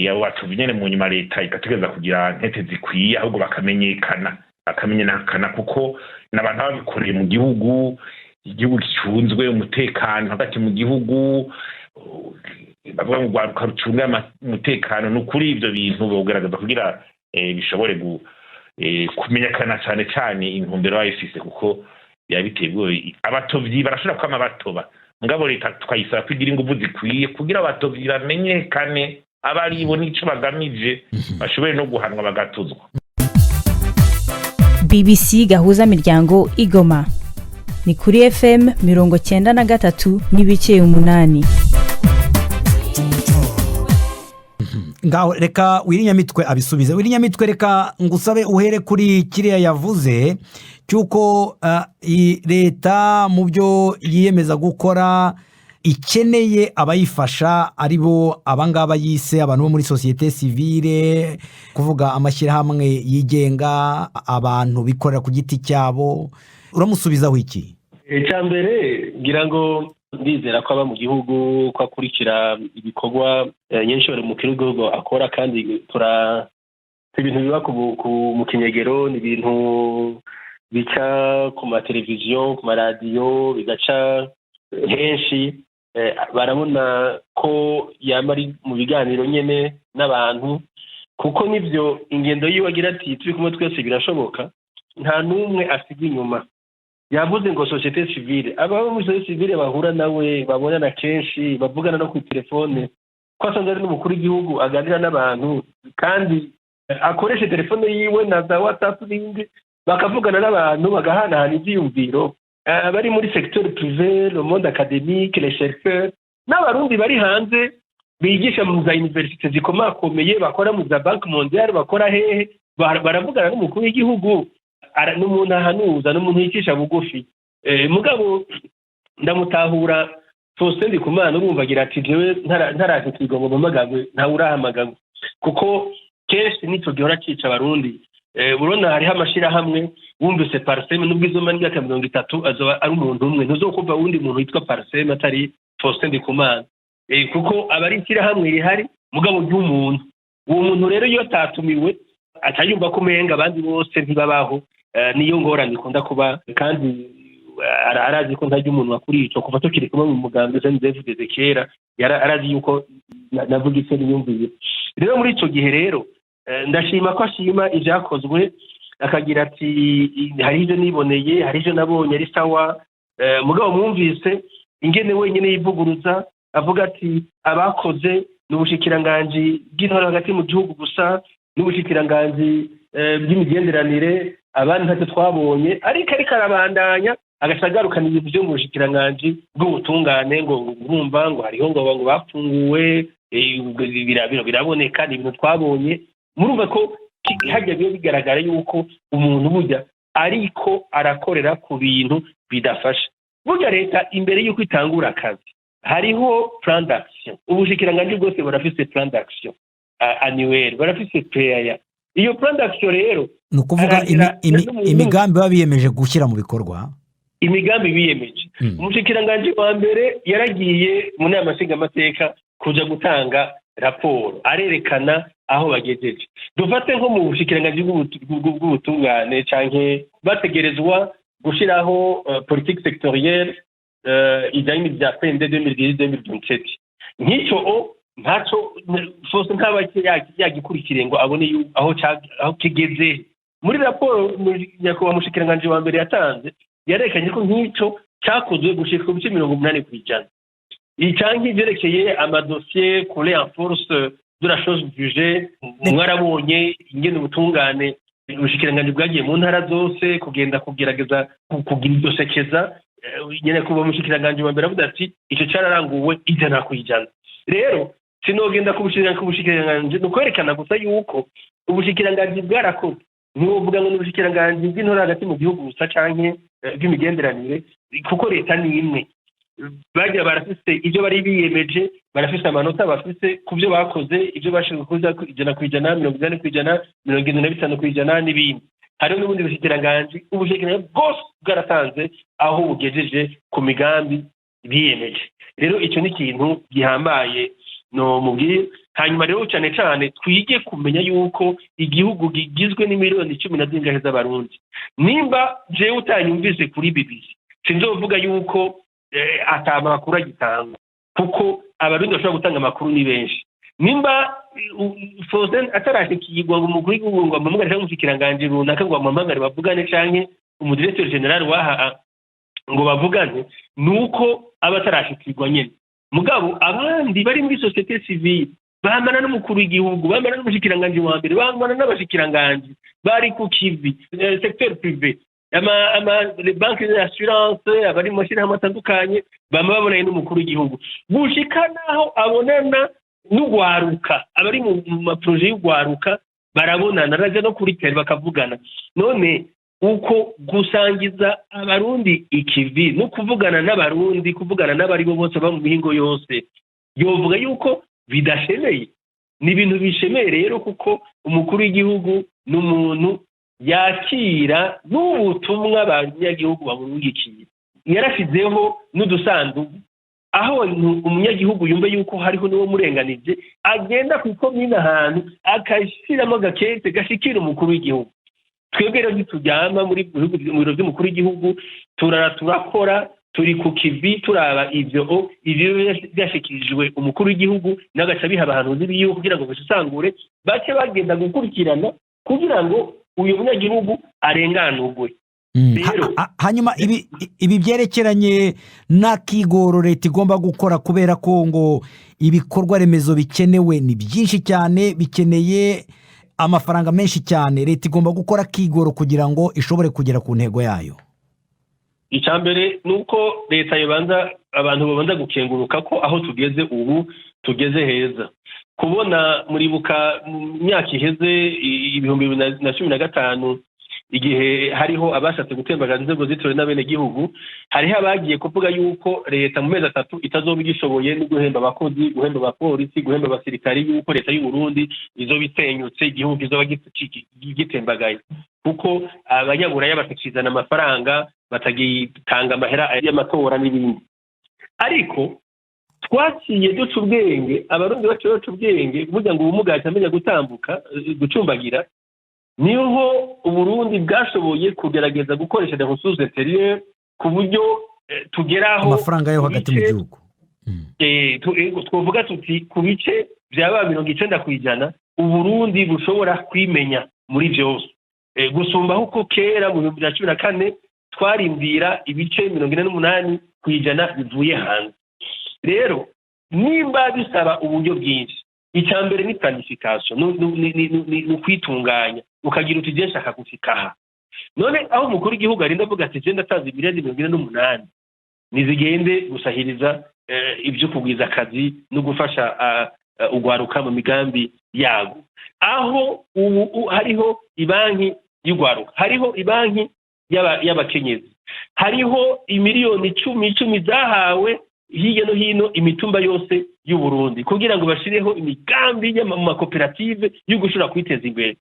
Speaker 5: abo batuvyene mu nyuma leta ikategeza kugira ntete zikwiye ahubwo bakamenyekana kuko n'abantu babikoreye mu gihugu gicunzwe umutekano hagati mu gihugu bavuga ngo rwaruka rucunga umutekano n'ukuri ivyo bintu bogerageza kugira bishobore kumenyekana cyane cyane intumbero bayifise kuko yabitebwe abatovyi barashobora kwama batoba mugabo leta tukayisaba kugira ingufu zikwiye kugira abatovyi bamenyekane abaribo nico bagamije bashobore no guhanwa bagatuzwa.
Speaker 6: BBC gahuza miryango Igoma ni kuri FM 93 n'ibice 8.
Speaker 2: Ngaho reka Wirinyamitwe abisubize. Wirinyamitwe reka ngusabe uhere kuri kiriya yavuze cyuko leta mu byo yiyemeza gukora ikeneye abayifasha aribo abangaba yise abantu bo muri societe civile kuvuga amashyirahamwe yigenga abantu bikorera ku giti cyabo uramusubizaho iki?
Speaker 4: Cyambere ngira ngo ndizera ko aba mu gihugu ko akurikira ibikorwa nyinshi bari mu kirugo akora kandi ibintu biba mu kinyegero ni ibintu bica ku mateleviziyo ku maradiyo bigaca henshi barabona ko yamari mu biganiro nyene n'abantu kuko nivyo ingendo yiwe agira ati turi kumwe twese birashoboka nta numwe asiga inyuma yavuze ngo societe civile aba muri societe civile bahura nawe babonana kenshi bavugana no ku telefone ko asanzwe ari n'umukuru w'igihugu aganira n'abantu kandi akoresha telefone yiwe na za WhatsApp n'indi bakavugana n'abantu bagahanahana ivyiyumviro abari muri secteur privé le monde académique les chercheurs n'abarundi bari hanze bigisha mu za université zikomakomeye bakora mu za Banque Mondiale bakora hehe baravugana n'umukuru w'igihugu n'umuntu ahanuza n'umuntu yicisha bugufi mugabo ndamutahura Faustin Ndikumana urumva agira ati jewe ntarakitirwa ngo mpamagagwe ntawe urahamagagwe kuko kenshi nico gihora cica abarundi burona hariho amashirahamwe wumvise Parseme nubwo izo mani y'aka 30 azoba ari umuntu umwe ntuzokumva wundi muntu witwa Parseme atari Faustin Ndikumana kuko abari ishirahamwe rihari mugabo ry'umuntu uwo muntu rero iyo atatumiwe atayumva ko umenga abandi bose ntibabaho niyo ngorane ikunda kuba kandi arazi ko ntajya umuntu wakuri ico kuva tukiri kumwe mu muganga Jean-David kera arazi yuko navuga ise niyumviye rero muri ico gihe rero ndashima ko ashima ivyakozwe akagira ati hari ivyo niboneye hari ivyo nabonye ari sawa mugabo mwumvise ingene wenyene yivuguruza avuga ati abakoze n'ubushikiranganji bw'intore hagati mu gihugu gusa n'ubushikiranganji bw'imigenderanire abandi ntacyo twabonye ariko arabandanya agasagarukana ibintu byo mu bushikiranganji bw'ubutungane ngo urumva ngo hariho ngo bapfunguwe biraboneka ni ibintu twabonye murumva ko hajya bigaragara yuko umuntu burya ariko arakorera ku bintu bidafasha burya leta imbere y'uko itangura akazi hariho plan d'action ubushikiranganji bwose barafise plan d'action annuel barafise PAA iyo plan d'action rero
Speaker 2: ni ukuvuga imigambi babiyemeje gushyira mu bikorwa
Speaker 4: imigambi biyemeje umushikiranganji wa mbere yaragiye mu nama nshingamateka kuja gutanga raporo arerekana aho bagejeje dufate nko mu bushikiranganji bw'ubutungane canke bategerezwa gushiraho politique sectorielle ijanye n'ivya PND 2017 nk'icyo ntaco fose ntabake yagikurikire ngo abone aho kigeze. Muri raporo nyakubahwa mushikiranganje wa mbere yatanze yarekanye ko nk'icyo cyakozwe gushika ku bice 80%. Icanki vyerekeye amadosiye kure en force de la chose budget mwarabonye ingene ubutungane ubushikiranganje bwagiye mu ntara zose kugenda kugerageza kugira iryo sekeza nyene kuba mushikiranganje wa mbere avuga ati ico cararanguwe ijana kwijana. Rero sinogenda kubushikiranganje no kwerekana gusa yuko ubushikiranganje bwarakoze ntuvuga ngo n'ubushikiranganje bw'intora hagati mu gihugu gusa canke bw'imigenderanire kuko leta ni imwe. Bagira barafise ibyo bari biyemeje, barafise amanota bafise ku byo bakoze, ibyo bashinzwe kuza ijana kwijana 40 kwijana 75 kwijana n'ibindi. Hari n'ubundi bushikiranganje ubushikiranganje bwose bwaratanze aho bugejeje ku migambi biyemeje. Rero icyo ni ikintu gihambaye no mubwiye. Hanyuma rero cyane cyane twige kumenya yuko igihugu gigizwe n'imiliyoni 10 z'abarundi. Nimba je utanyumvise kuri BBC sinzovuga yuko atamakuru agitanga kuko abarundi bashobora gutanga amakuru ni benshi. Nimba Fosen atarashikirwa ngo umukuru w'igihugu ngo amamagare cyangwa umushikiranganje runaka ngo amamagare bavugane canke umudirecteur general waha ngo bavugane nuko abatarashikirwa nyene. Mugabo abandi bari muri societe civile bamana n'umukuru w'igihugu, bamana n'umushikiranganje wa mbere, bamana n'abashikiranganje bari ku kivi secteur privé, les banques d'assurance, abari mu mashirahamwe atandukanye bama babonanye n'umukuru w'igihugu gushika naho abonana n'ugwaruka, abari mu maprojet y'ugwaruka barabonana raje no kuri tele bakavugana. None uko gusangiza abarundi ikivi no kuvugana n'abarundi, kuvugana n'abari bo bose ba mu mihingo yose, yovuga yuko bidashemeye. Ni ibintu bishemeye rero kuko umukuru w'igihugu n'umuntu yakira n'ubutumwa abanyagihugu bamurugikiye. Yarashizeho n'udusanduku aho umunyagihugu yumve yuko hariho n'uwo murenganije agenda ku ikomine ahantu akashiramo agakete gashikira umukuru w'igihugu. Twebwe rero ntitujyama muri biro by'umukuru w'igihugu, turakora turi ku kivi turaba ibyo byashikirijwe umukuru w'igihugu n'agaca biha abahanuzi biyo kugira ngo bisangure bace bagenda gukurikirana kugira ngo uyu munyagihugu arenganurwe.
Speaker 2: Hanyuma ibi byerekeranye n'akigoro leta igomba gukora kubera ko ngo ibikorwa remezo bikenewe ni byinshi cyane, bikeneye amafaranga menshi cyane, leta igomba gukora akigoro kugira ngo ishobore kugera ku ntego yayo.
Speaker 4: Icambere nuko leta yobanza abantu babanza gukenguruka ko aho tugeze ubu tugeze heza. Kubona muribuka myaka iheze 2015 igihe hariho abashatse gutembagaza inzego zitore n'abene gihugu, hariho abagiye kuvuga yuko leta mu mezi 3 itazoba igishoboye no guhemba abakozi, guhemba abapolisi, guhemba abasirikari, yuko leta y'u Burundi izoba itenyutse, igihugu izoba gitembagaye kuko abanyaburaya batakizana amafaranga, batagitanga amahera y'amatora n'ibindi. Ariko twaciye duca ubwenge, abarundi baciye baca ubwenge kugira ngo ubumuga cyamenya gutambuka gucumbagira, niho Uburundi bwashoboye kugerageza gukoresha des ressources intérieures ku buryo tugeraho
Speaker 2: amafaranga yo hagati mu gihugu.
Speaker 4: Twovuga tuti ku bice byaba 90% Uburundi bushobora kwimenya muri byose, gusumba uko kera mu 2014 twarindira ibice 48% bivuye hanze. Rero nimba bisaba uburyo bwinshi, icambere ni planification, no kwitunganya ukagira uti je nshaka gushikaha. None aho umukuru w'igihugu arinda avuga ati je ndataza 2028 nizigende gusahiriza ibyo kugwiza akazi no gufasha ugwaruka mu migambi yago. Aho ubu hariho ibanki y'ugwaruka, hariho ibanki y'abakenyezi, hariho imiliyoni 10 zahawe hirya no hino imitumba yose y'u Burundi kugira ngo bashireho imigambi y'amakoperative yo gushura kwiteza imbere.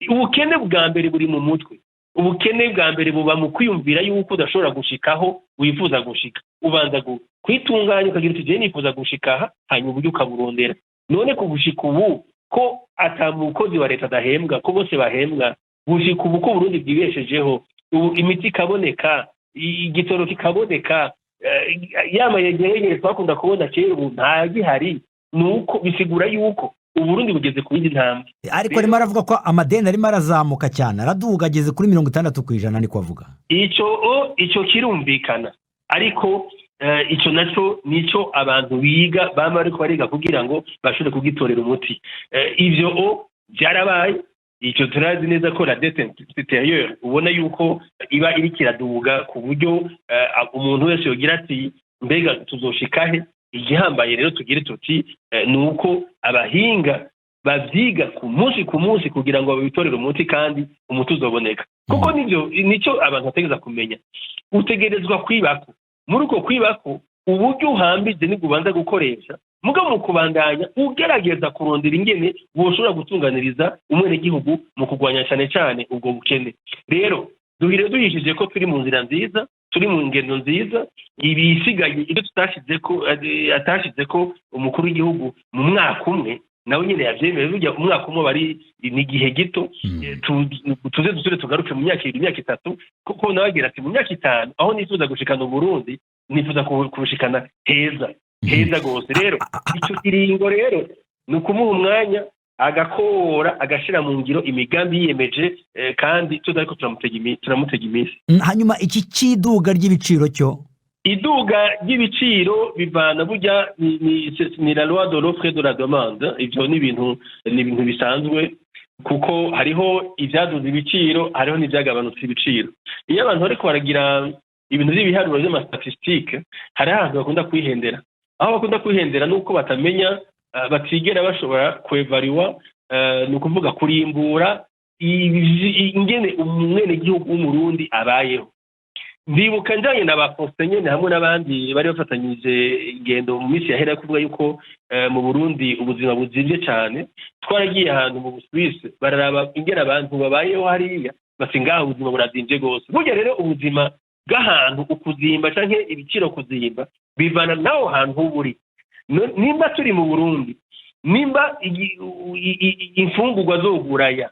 Speaker 4: Ubukene bwa mbere buri mu mutwe, ubukene bwa mbere buba mu kwiyumvira yuko udashobora gushikaho wifuza gushika. Ubanza kwitunganya ukagira uti je nifuza gushikaha, hanyuma uburyo ukaburondera. None kugushika ubu ko atamukozi wa leta dahembwa, ko bose bahembwa, gushika ubu ko Burundi bwibeshejeho, imiti kaboneka, igitoro kikaboneka yama yegereye twakunda kubona kera ubu nta gihari nuko bisigura yuko Uburundi bugeze ku yindi ntambwe.
Speaker 2: Ariko arimo aravuga ko amadeni arimo arazamuka cyane araduga ageze kuri 60% niko avuga.
Speaker 4: Ico kirumvikana ariko icyo nacyo nico abantu biga bama ariko bariga kugira ngo bashobore kugitorera umuti. Ivyo byarabaye icyo turazi neza ko la dette intérieure ubona yuko iba iri kiraduga ku buryo umuntu wese yogira ati mbega tuzoshikahe. Igihambaye rero tugire tuti nuko abahinga bavyiga ku munsi kugira ngo babitorere umuti kandi umuti uzoboneka. Kuko nico abantu bategeza kumenya. Utegerezwa kwibako muri uko kwibako uburyo uhambije ni kubanza gukoresha muga mu kubandanya ugerageza kurondera ingene woshobora gutunganiriza umwene gihugu mu kugwanya cyane ubwo bukene. Rero duhishije ko turi mu nzira nziza, turi mu ngendo nziza, ibisigaye ibyo atashize ko umukuru w'igihugu mu mwaka umwe nawe nyine yavyemeye burya umwaka umwe bari n'igihe gito. Tuze tugaruke mu myaka 2 myaka 3 kuko nabagira ati mu myaka 5 aho nifuza gushikana Burundi nifuza kubushikana heza gose. Rero icyo kiringo rero ni ukumuha umwanya agakora agashira mu ngiro imigambi yiyemeje kandi tudariko turamutega iminsi.
Speaker 2: Hanyuma iki ciduga ry'ibiciro cyo
Speaker 4: iduga ry'ibiciro bivana burya ni la loi de l'offre et de la demande. Ivyo ni ibintu bisanzwe kuko hariho ivyaduza ibiciro hariho n'ivyagabanutse ibiciro. Iyo abantu bariko baragira ibintu by'ibiharuro by'amastatistique hari ahantu bakunda kwihendera. Aho bakunda kwihendera nuko batamenya batigera bashobora kwevariwa ni ukuvuga kurimbura ingene umwene gihugu w'umurundi abayeho. Ndibuka njanye n'abafonsenyene hamwe n'abandi bari bafatanyije ingendo mu minsi yahera kuvuga yuko mu Burundi ubuzima buzimvye cyane. Twaragiye ahantu mu Busuwisi bararaba ingene abantu babayeho hariya bati ngaho ubuzima burazimvye gose. Burya rero ubuzima bw'ahantu ukuzimba canke ibiciro kuzimba bivana naho hantu uburi. Nimba turi mu Burundi nimba imfungurwa zoguraya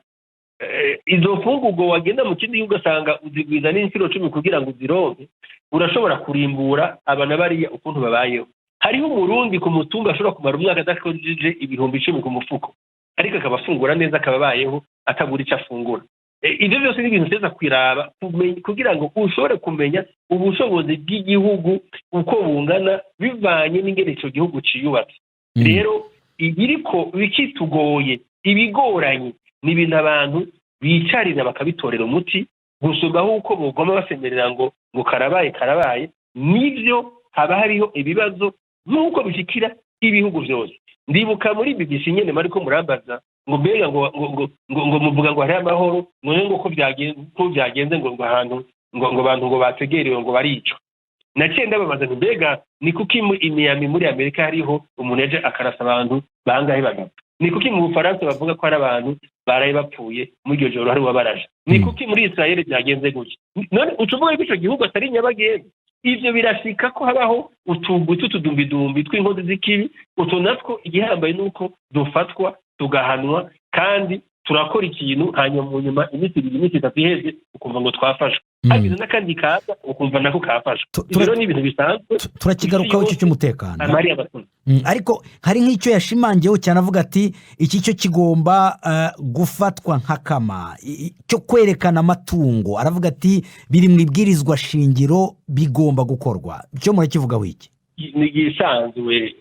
Speaker 4: izo mfungurwa wagenda mu kindi ugasanga uzigwiza n'inshuro 10 kugira ngo uzironke urashobora kurimbura abana bariya ukuntu babayeho. Hariho umurundi ku mutumba ashobora kumara umwaka adakojeje 10,000 ku mufuko ariko akabafungura neza akababayeho atagura icyo afungura. Ibyo byose ni ibintu teza kwiraba kugira ngo ushobore kumenya ubushobozi bw'igihugu uko bungana bivanye n'ingene ico gihugu ciyubatse. Rero ibiriko bikitugoye ibigoranye ni ibintu abantu bicarira bakabitorera umuti gusubaho uko bugoma basemerera ngo karabaye nivyo haba hariho ibibazo nk'uko bishikira ibihugu byose. Ndibuka muri BBC nyene mariko murambaza ngo mbega ngo muvuga ngo hari amahoro ngo ko byagenze ngo ahantu ngo abantu ngo bategerewe ngo barico. Nacenda babaza mbega ni kuki imiyami muri Amerika hariho umuntu eje akarasa abantu bangahe bagapfa. Ni kuki mu Bufaransa bavuga ko hari abantu baraye bapfuye muri iryo joro hari wabaraje. Ni kuki muri Israel byagenze gutya. None ucuvuga ko ico gihugu atari nyabagenzi. Ivyo birashika ko habaho utudumbidumbi tw'inkozi z'ikibi utunatwo igihambaye nuko dufatwa tugahanwa kandi turakora ikintu hanyuma mu nyuma iminsi 3 iheze ukumva ngo twafashwe. Hagize n'akandi kaza ukumva nako kafashwe. Rero ni ibintu bisanzwe
Speaker 2: turakigarukaho icyo cy'umutekano. Ariko hari nk'icyo yashimangiyeho cyane avuga ati iki cyo kigomba gufatwa nk'akama cyo kwerekana amatungo. Aravuga ati biri mu ibwirizwa shingiro bigomba gukorwa. Cyo murakivugaho iki?
Speaker 4: Ni gisanzwe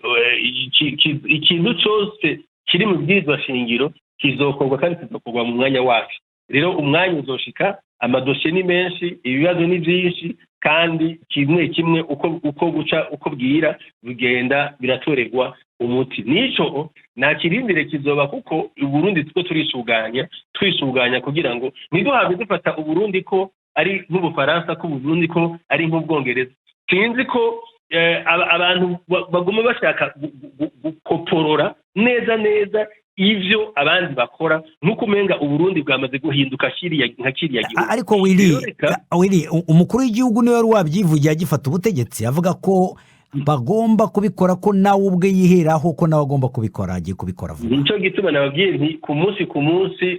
Speaker 4: ikintu cyose kiri mu bwirizwa shingiro kizokorwa kandi kizokorwa mu mwanya wacu. Rero umwanya uzoshika amadosiye ni menshi ibibazo ni byinshi kandi kimwe uko guca uko bwira bigenda biratorerwa umuti. Nico nta kirindire kizoba kuko Burundi tuko twisuganya kugira ngo niduhabe dufata Uburundi ko ari nk'Ubufaransa ko Burundi ko ari nk'Ubwongereza. Sinzi ko abantu baguma bashaka gukoporora neza ivyo abandi bakora nukumenga Uburundi bwamaze guhinduka nka kiriya gihugu.
Speaker 2: Ariko Willy umukuru w'igihugu niwe wari wabyivugiye agifata ubutegetsi avuga ko bagomba kubikora, ko nawe ubwe yiheraho ko nawe agomba kubikora, agiye kubikora vuba.
Speaker 4: Nicyo gituma nababwiye nti ku munsi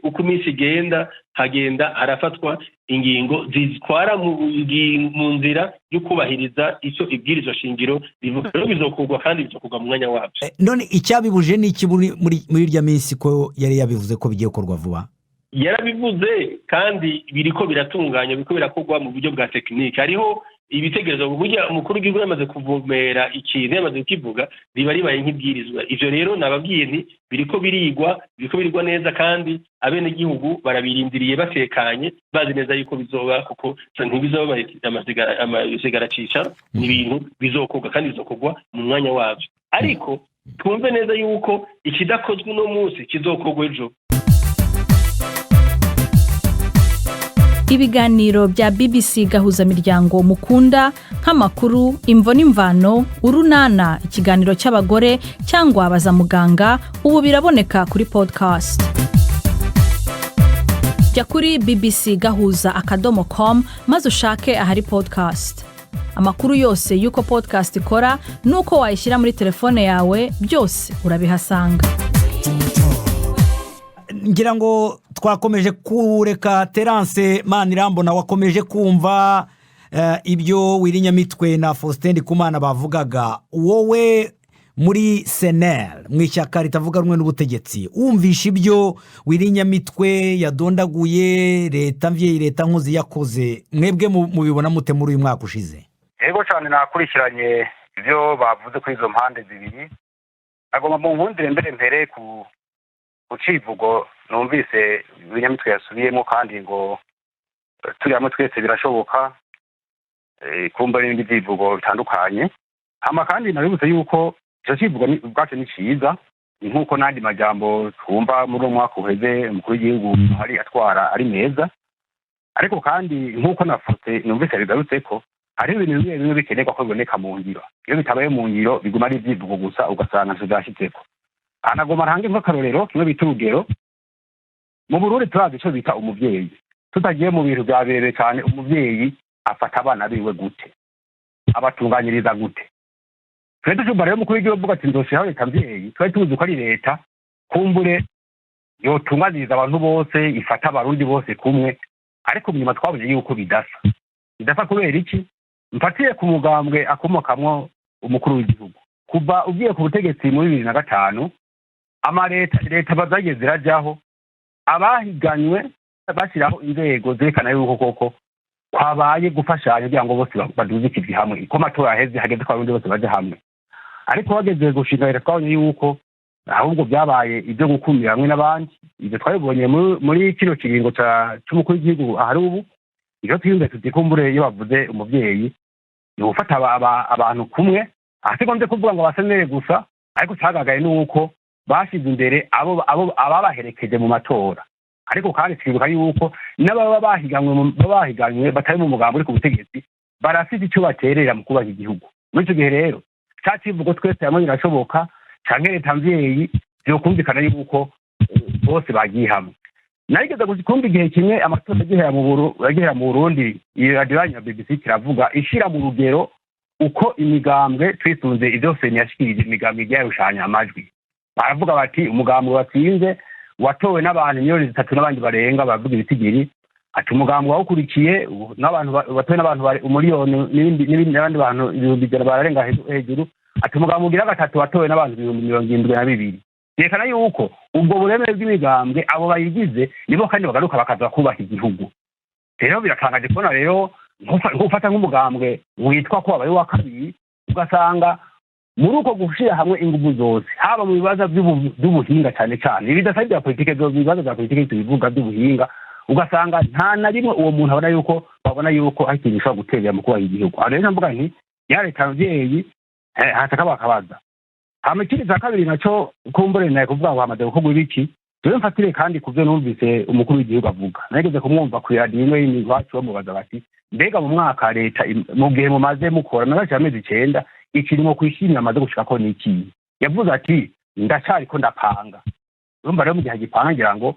Speaker 4: uko iminsi igenda hagenda harafatwa ingingo zitwara mu nzira yo kubahiriza icyo ibwirizwa shingiro bivuga, rero bizokorwa kandi bizokorwa mu mwanya wabyo.
Speaker 2: None icyabibuje ni iki muri irya minsi ko yari yabivuze ko bigiye gukorwa vuba?
Speaker 4: Yarabivuze kandi biriko biratunganya, biriko birakorwa mu buryo bwa tekinike. Hariho ibitegerezo burya umukuru w'igihugu yamaze kuvumera ikintu, yamaze kukivuga, riba ribaye nk'ibwirizwa. Ivyo rero nababwiye nti biriko birigwa neza, kandi abenegihugu barabirindiriye batekanye, bazi neza yuko bizoba, kuko ntibizoba amasigara cica, ni ibintu bizokorwa kandi bizokorwa mu mwanya wabyo. Ariko twumve neza yuko ikidakozwe uno munsi kizokorwa ejo.
Speaker 6: Ibiganiro bya BBC gahuzamiryango mukunda nk'amakuru, imvo n'imvano, urunana, ikiganiro cy'abagore cyangwa abaza muganga, ubu biraboneka kuri podcast. Jya kuri bbcgahuza.com maze ushake ahari podcast. Amakuru yose y'uko podcast ikora n'uko wayishyira muri telefone yawe, byose urabihasanga.
Speaker 2: Ngira ngo twakomeje kureka Terence Manirambona, wakomeje kumva ibyo Wirinyamitwe na Faustin Ndikumana bavugaga. Wowe muri SNL, mu ishyaka ritavuga rumwe n'ubutegetsi, wumvisha ibyo Wirinyamitwe yadondaguye, leta mvyeyi, leta nkozi yakoze, mwebwe mubibona mute muri uyu mwaka ushize?
Speaker 7: Yego cyane, nakurikiranye ibyo bavuze kuri izo mpande zibiri. Agomba mu nkundire mbere ku civugo numvise Wirinyamitwe yasubiyemo, kandi ngo turi hamwe twese birashoboka, kumva n'ibindi byivugo bitandukanye. Kandi nabibutse yuko icyo kivugo ubwacu ni cyiza, nk'uko n'andi majambo twumva muri uwo mwaka uheze umukuru w'igihugu hari atwara ari meza. Ariko kandi nk'uko nafute numvise bigarutse ko hari ibintu bimwe bikenerwa ko biboneka mu ngiro. Iyo bitabaye mu ngiro biguma ari ibyivugo gusa, ugasanga ntizashitseko. Anagoma range nk'akarorero kimwe bita urugero. Mu Burundi turazi icyo bita umuvyeyi. Tutagiye mu bintu byabereye cyane, umuvyeyi afata abana biwe gute, abatunganyiriza gute. Twese tujumba rero mukuru w'igihugu ati ndoshiraho leta mvyeyi, twari tuzi ko ari leta kumbure yotunganiriza abantu bose, ifata abarundi bose kumwe. Ariko nyuma twabuze yuko bidasa kubera iki? Mfatiye ku mugambwe akomokamwo umukuru w'igihugu. Kuva ugiye ku butegetsi muri 2005, leta bazageze zirajyaho, abahiganywe bashyiraho inzego zerekana yuko koko kwabaye gufashanya kugira ngo bose baduze ikivi hamwe, ko amatora aheze hageze ko abarundi bose baje hamwe. Ariko bageze gushinga leta twabonye yuko ahubwo byabaye ibyo gukumira hamwe n'abandi. Ibyo twabibonye muri kino kiringo cy'umukuru w'igihugu ahari ubu. Iyo twiyumve tutikumbure iyo bavuze umuvyeyi ni ufata abantu kumwe, asigonze kuvuga ngo basenere gusa, ariko cyagagaye nuko bashize imbere ababaherekeje mu matora. Ariko kandi twibuka yuko n'ababa bahiganywe batari mu mugambo uri ku butegetsi barafite icyo baterera mu kubaha igihugu. Muri icyo gihe rero cya kivugo twese hamwe birashoboka, canke leta mvyeyi byokumvikana yuko bose bagiye hamwe. Narigeze kumva igihe kimwe amatora agihera mu Burundi, iyo radio ya BBC kiravuga ishira mu rugero uko imigambwe twisunze ibyo Seni yashikirije imigambwe yarushanya amajwi. Baravuga bati umugambwe watsinze watowe n'abantu 3 n'abandi barenga, bavuga ibitigiri, ati umugambwe wawukurikiye n'abantu batowe n'abantu umuliyoni n'ibindi n'abandi bantu 200 bararenga hejuru, ati umugambwe ugira gatatu watowe n'abantu 72,000. Yerekana yuko ubwo bureme bw'imigambwe abo bayigize nibo kandi bagaruka bakaza kubaha igihugu. Rero biratangaje kubona rero nk'ufata nk'umugambwe witwa ko abaye wa kabiri, ugasanga muri uko gushira hamwe ingufu zose, haba mu bibazo by'ubuhinga cyane cyane ibidasabye bya politike, byo bibazo bya politike tubivuga by'ubuhinga, ugasanga nta na rimwe uwo muntu abona yuko babona yuko ari ikintu gishobora guterera mu kubaha igihugu. Aho rero mvuga nti ya leta mvyeyi hataka bakabaza. Ikindi cya kabiri nacyo kumbure naye kuvuga ngo hamaze gukorwa ibiki, rero mfatire kandi kuvyo numvise umukuru w'igihugu avuga. Nageze kumwumva ku radio imwe y'imigwacu bamubaza bati mbega mu mwaka leta mu gihe mumaze mukora n'abaje amezi 9 ikirimo kwishimira amaze gushika ko niki. Yavuze ati ndacari ko ndapanga. Urumva rero mu gihe gipanga ngira ngo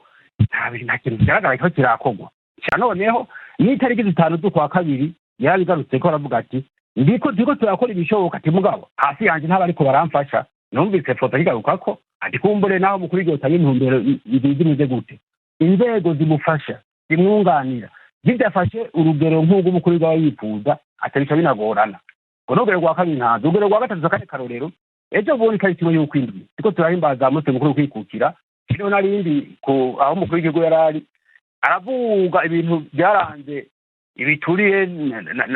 Speaker 7: nta kintu kigaragara ko kirakogwa. Cyanoneho ni itariki 5 z'ukwa kabiri yarabigarutse ko aravuga ati ndiko turakora ibishoboka ati mugabo hasi yanje ntabwo ariko baramfasha numvise foto higaruka ko ati kumbure naho mukuru w'igihugu atanga intumbero zimeze gute inzego zimufasha zimwunganira zidafashe urugero nk'ubwo umukuru w'igihugu yifuza atabica binagorana ngo n'urugero rwa kabiri ntazi urugero rwa gatatu kari karorero ejo bundi kari kimwe y'uko indwi ariko turahimbaza munsi mukuru kwikukira kiriho narindi aho umukuru w'igihugu yarari aravuga ibintu byaranze ibituriye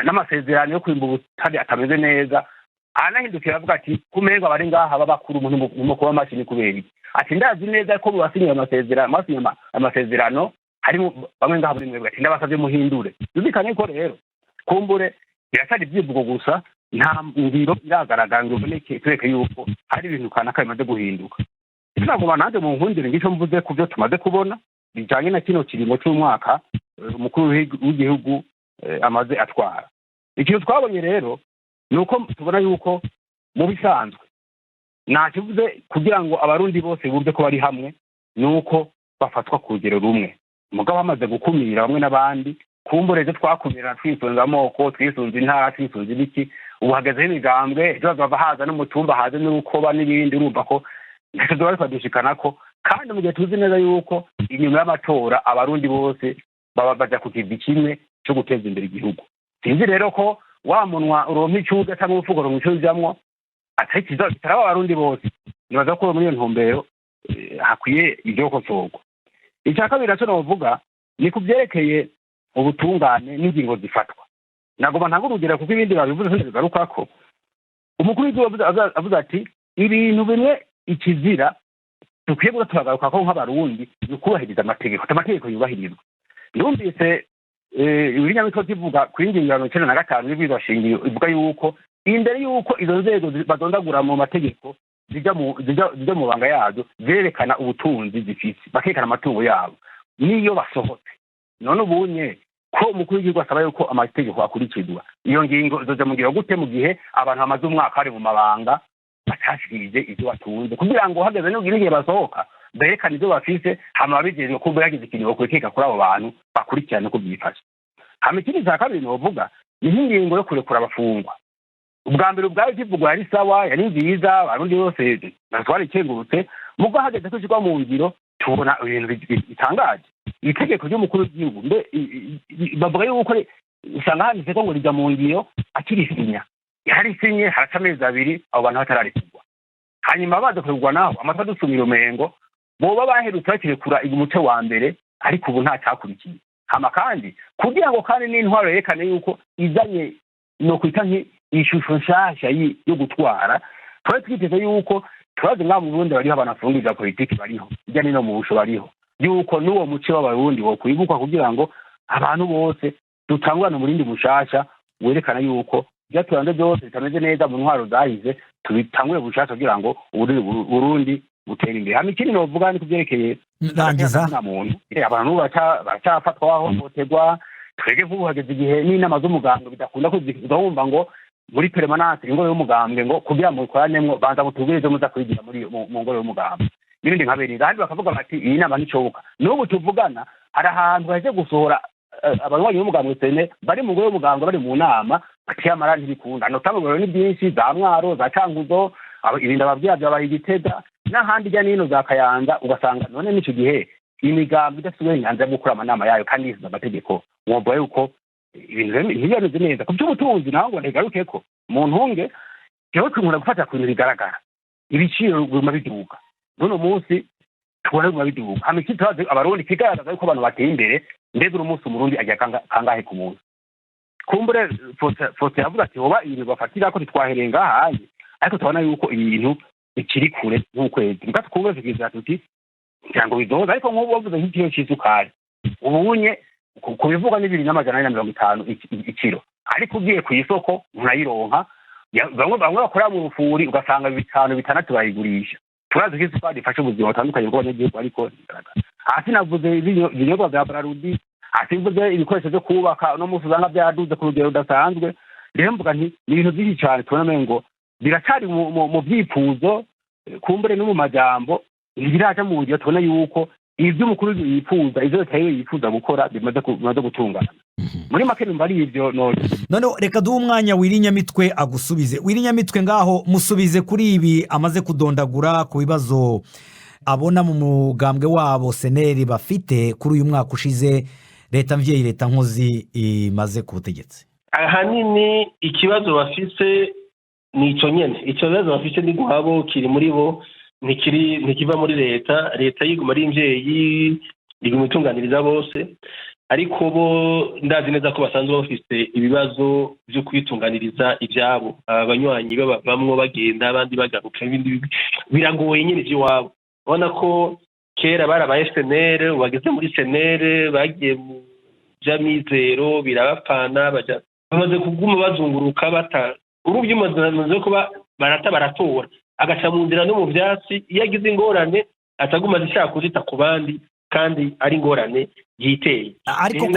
Speaker 7: n'amasezerano yo kwimba ubutare atameze neza anahindukira avuga ati kumengo abari ngaha babakuru umuntu mu kuba mashini kubera iki ati ndazi neza ko basinye amasezerano harimo bamwe ngaha muri mwebwe ati ndabasabye muhindure yuzikane ko rero kumbure birasari byivugo gusa nta ngiro iragaragara ngo boneke tureke yuko hari ibintu kanaka bimaze guhinduka ntabwo banande mu nkundire ngico mvuze ku byo tumaze kubona bijanye na kino kirimo cy'umwaka umukuru w'igihugu amaze atwara ikintu twabonye rero nuko tubona yuko mu bisanzwe nakivuze kugira ngo abarundi bose bumve ko bari hamwe nuko bafatwa ku rugero rumwe mugabo bamaze gukumira bamwe n'abandi kumbureze twakumira twisunze amoko twisunze intara twisunze ibiki ubu hagezeho imigambwe ejo bava haza n'umutumba haza n'urukoba n'ibindi urumva ko ntacyo duba twadushikana ko kandi mu gihe tuzi neza yuko inyuma y'amatora abarundi bose baba baja ku kivi kimwe cyo guteza imbere igihugu sinzi rero ko wa munwa uronka icuga cyangwa urufugo rumwicujamwo atari kiza bitaraba abarundi bose nibaza ko muri iyo ntumbero hakwiye ibyo kosorwa icya kabiri nacyo novuga ni kubyerekeye ubutungane n'ingingo zifatwa nagoma ntabwo urugero kuko ibindi babivuze sinzigaruka ko umukuru w'igihugu avuze ati ibintu bimwe ikizira dukwiye kuba turagaruka ko nk'abarundi ni ukubahiriza amategeko yubahirizwa numvise ibinyamitwe zivuga ku ngingo ya 95 y'ibwirizwa shingiro ivuga yuko imbere yuko izo nzego badondagura mu mategeko zijya mu banga yazo zerekana ubutunzi zifite bakerekana amatungo yabo niyo basohotse none ubunye ko umukuru w'igihugu asaba yuko amategeko akurikizwa iyo ngingo zoza mu gihe gute mu gihe abantu bamaze umwaka bari mu mabanga batashikirije ibyo batunze kugira ngo hageze n'igihe basohoka berekana ibyo bafise hama babijejwe ko bagize ikintu bakwekeka kuri abo bantu bakurikirana ko byifashe hama ikindi cya kabiri novuga ni nk'ingingo yo kurekura abafungwa ubwa mbere ubwayo kivugwa yari sawa yari nziza abarundi bose batwara ikengurutse mugo hageze ko kigwa mu ngiro tubona ibintu bitangaje itegeko ry'umukuru w'igihugu mbe bavuga yuko usanga handitse ko ngo rijya mu ngiro akirisinya yarisinye haraca amezi abiri abo bantu batararekurwa hanyuma baza kuregwa naho amatwa dusumira umengo boba baherutse bakirekura umuce wa mbere ariko ubu nta cyakurikiye hama kandi kugira ngo kandi n'intwaro yerekane yuko izanye no kwita ishusho nshasha yo gutwara twari twiteze yuko turazi ngaho mu Burundi bariho abanafungirwa politiki bariho ijya nino mu busho bariho yuko n'uwo muce w'abarundi wo kwibukwa kugira ngo abantu bose dutangurane umurindi mushasha werekana yuko byaturanze byose bitameze neza mu ntwaro zahize tubitangure bushasha kugira ngo Burundi butera imbere hama ikindi novuga ni kubyerekeye
Speaker 2: rangiza
Speaker 7: abantu baracafatwa hohoterwa twege nk'ubu hageze igihe n'inama z'umuganga bidakunda kuzumva ngo muri permanence ingoro y'umugambwe ngo kugira ngo ikoranemwo banza butubwirize muza kwigira muri mu ngoro y'umugambwe n'ibindi nkabiri kandi bakavuga bati iyi nama nticoboka n'ubu tuvugana hari ahantu baje gusohora abanywanyi b'umugambwe sene bari mu ngoro y'umugambwe bari mu nama batiye amarani ntibikunda notanguriro ni byinshi za Mwaro za Cankuzo ibinda abavyeyi byabaye Igitega n'ahandi ijya n'ino za Kayanza ugasanga none n'icyo gihe imigambi idafite uburenganzira bwo gukora amanama yayo kandi yisize amategeko mwumva yuko ibintu ntibimeze neza ku by'ubutunzi naho ngo ntigaruke ko mu ntunge jewe twimura gufata ku bintu bigaragara ibiciro biguma biduga none umunsi tubona biguma biduga hama iki tubaze abarundi kigaragaza yuko abantu bateye imbere mbega uno munsi umurundi ajya kangahe ku munsi kumbure fote yavuze ati hoba ibintu bafatira ko titwahereye ngahaye ariko tubona yuko ibintu bikiri kure nk'ukwezi mbwa twumve tukiza tuti cyangwa bidoza ariko nk'ubu bavuze nk'ikiro cy'isukari ubunye ku bivuga ni 250 ikiro ariko ugiye ku isoko ntunayironka bamwe bakora mu rufuri ugasanga 5-6 bayigurisha turazi ko isukari ifasha ubuzima butandukanye bw'abanyagihugu ariko hasi navuze ibinyobwa bya Brarudi hasi navuze ibikoresho byo kubaka no munsi uzanga byaduze ku rugero rudasanzwe rero mvuga nti ni ibintu byinshi cyane tubona ngo biracari mu byifuzo kumbure no mu majambo ntibiraja mu buryo tubona yuko ibyo umukuru yifuza ibyo leta yiwe yifuza gukora bimaze gutungana muri make numva ari ibyo
Speaker 2: none reka duhe umwanya Wirinyamitwe agusubize. Wirinyamitwe ngaho musubize kuri ibi amaze kudondagura ku bibazo abona mu mugambwe wabo seneri bafite kuri uyu mwaka ushize leta mvyeyi leta nkozi imaze ku butegetsi.
Speaker 4: Ahanini ikibazo bafise ni ico nyene, ico bibazo bafise ni guhabo kiri muri bo, ntikiva muri leta yiguma ari imvyeyi iguma itunganiriza bose, ariko bo ndazi neza ko basanzwe bafise ibibazo byo kwitunganiriza ibyabo, abanywanyi bamwe bagenda abandi bagaruka, ibindi biragoye nyine iby'iwabo. Ubona ko kera barabaye senere, bageze muri senere bagiye mu by'amizero birabapana, bamaze kuguma bazunguruka urubye umaze kuba baratora agaca mu nzira no mu byatsi, iyo agize ingorane ataguma zishaka kuzita ku bandi kandi ari ingorane yiteye.
Speaker 2: Ariko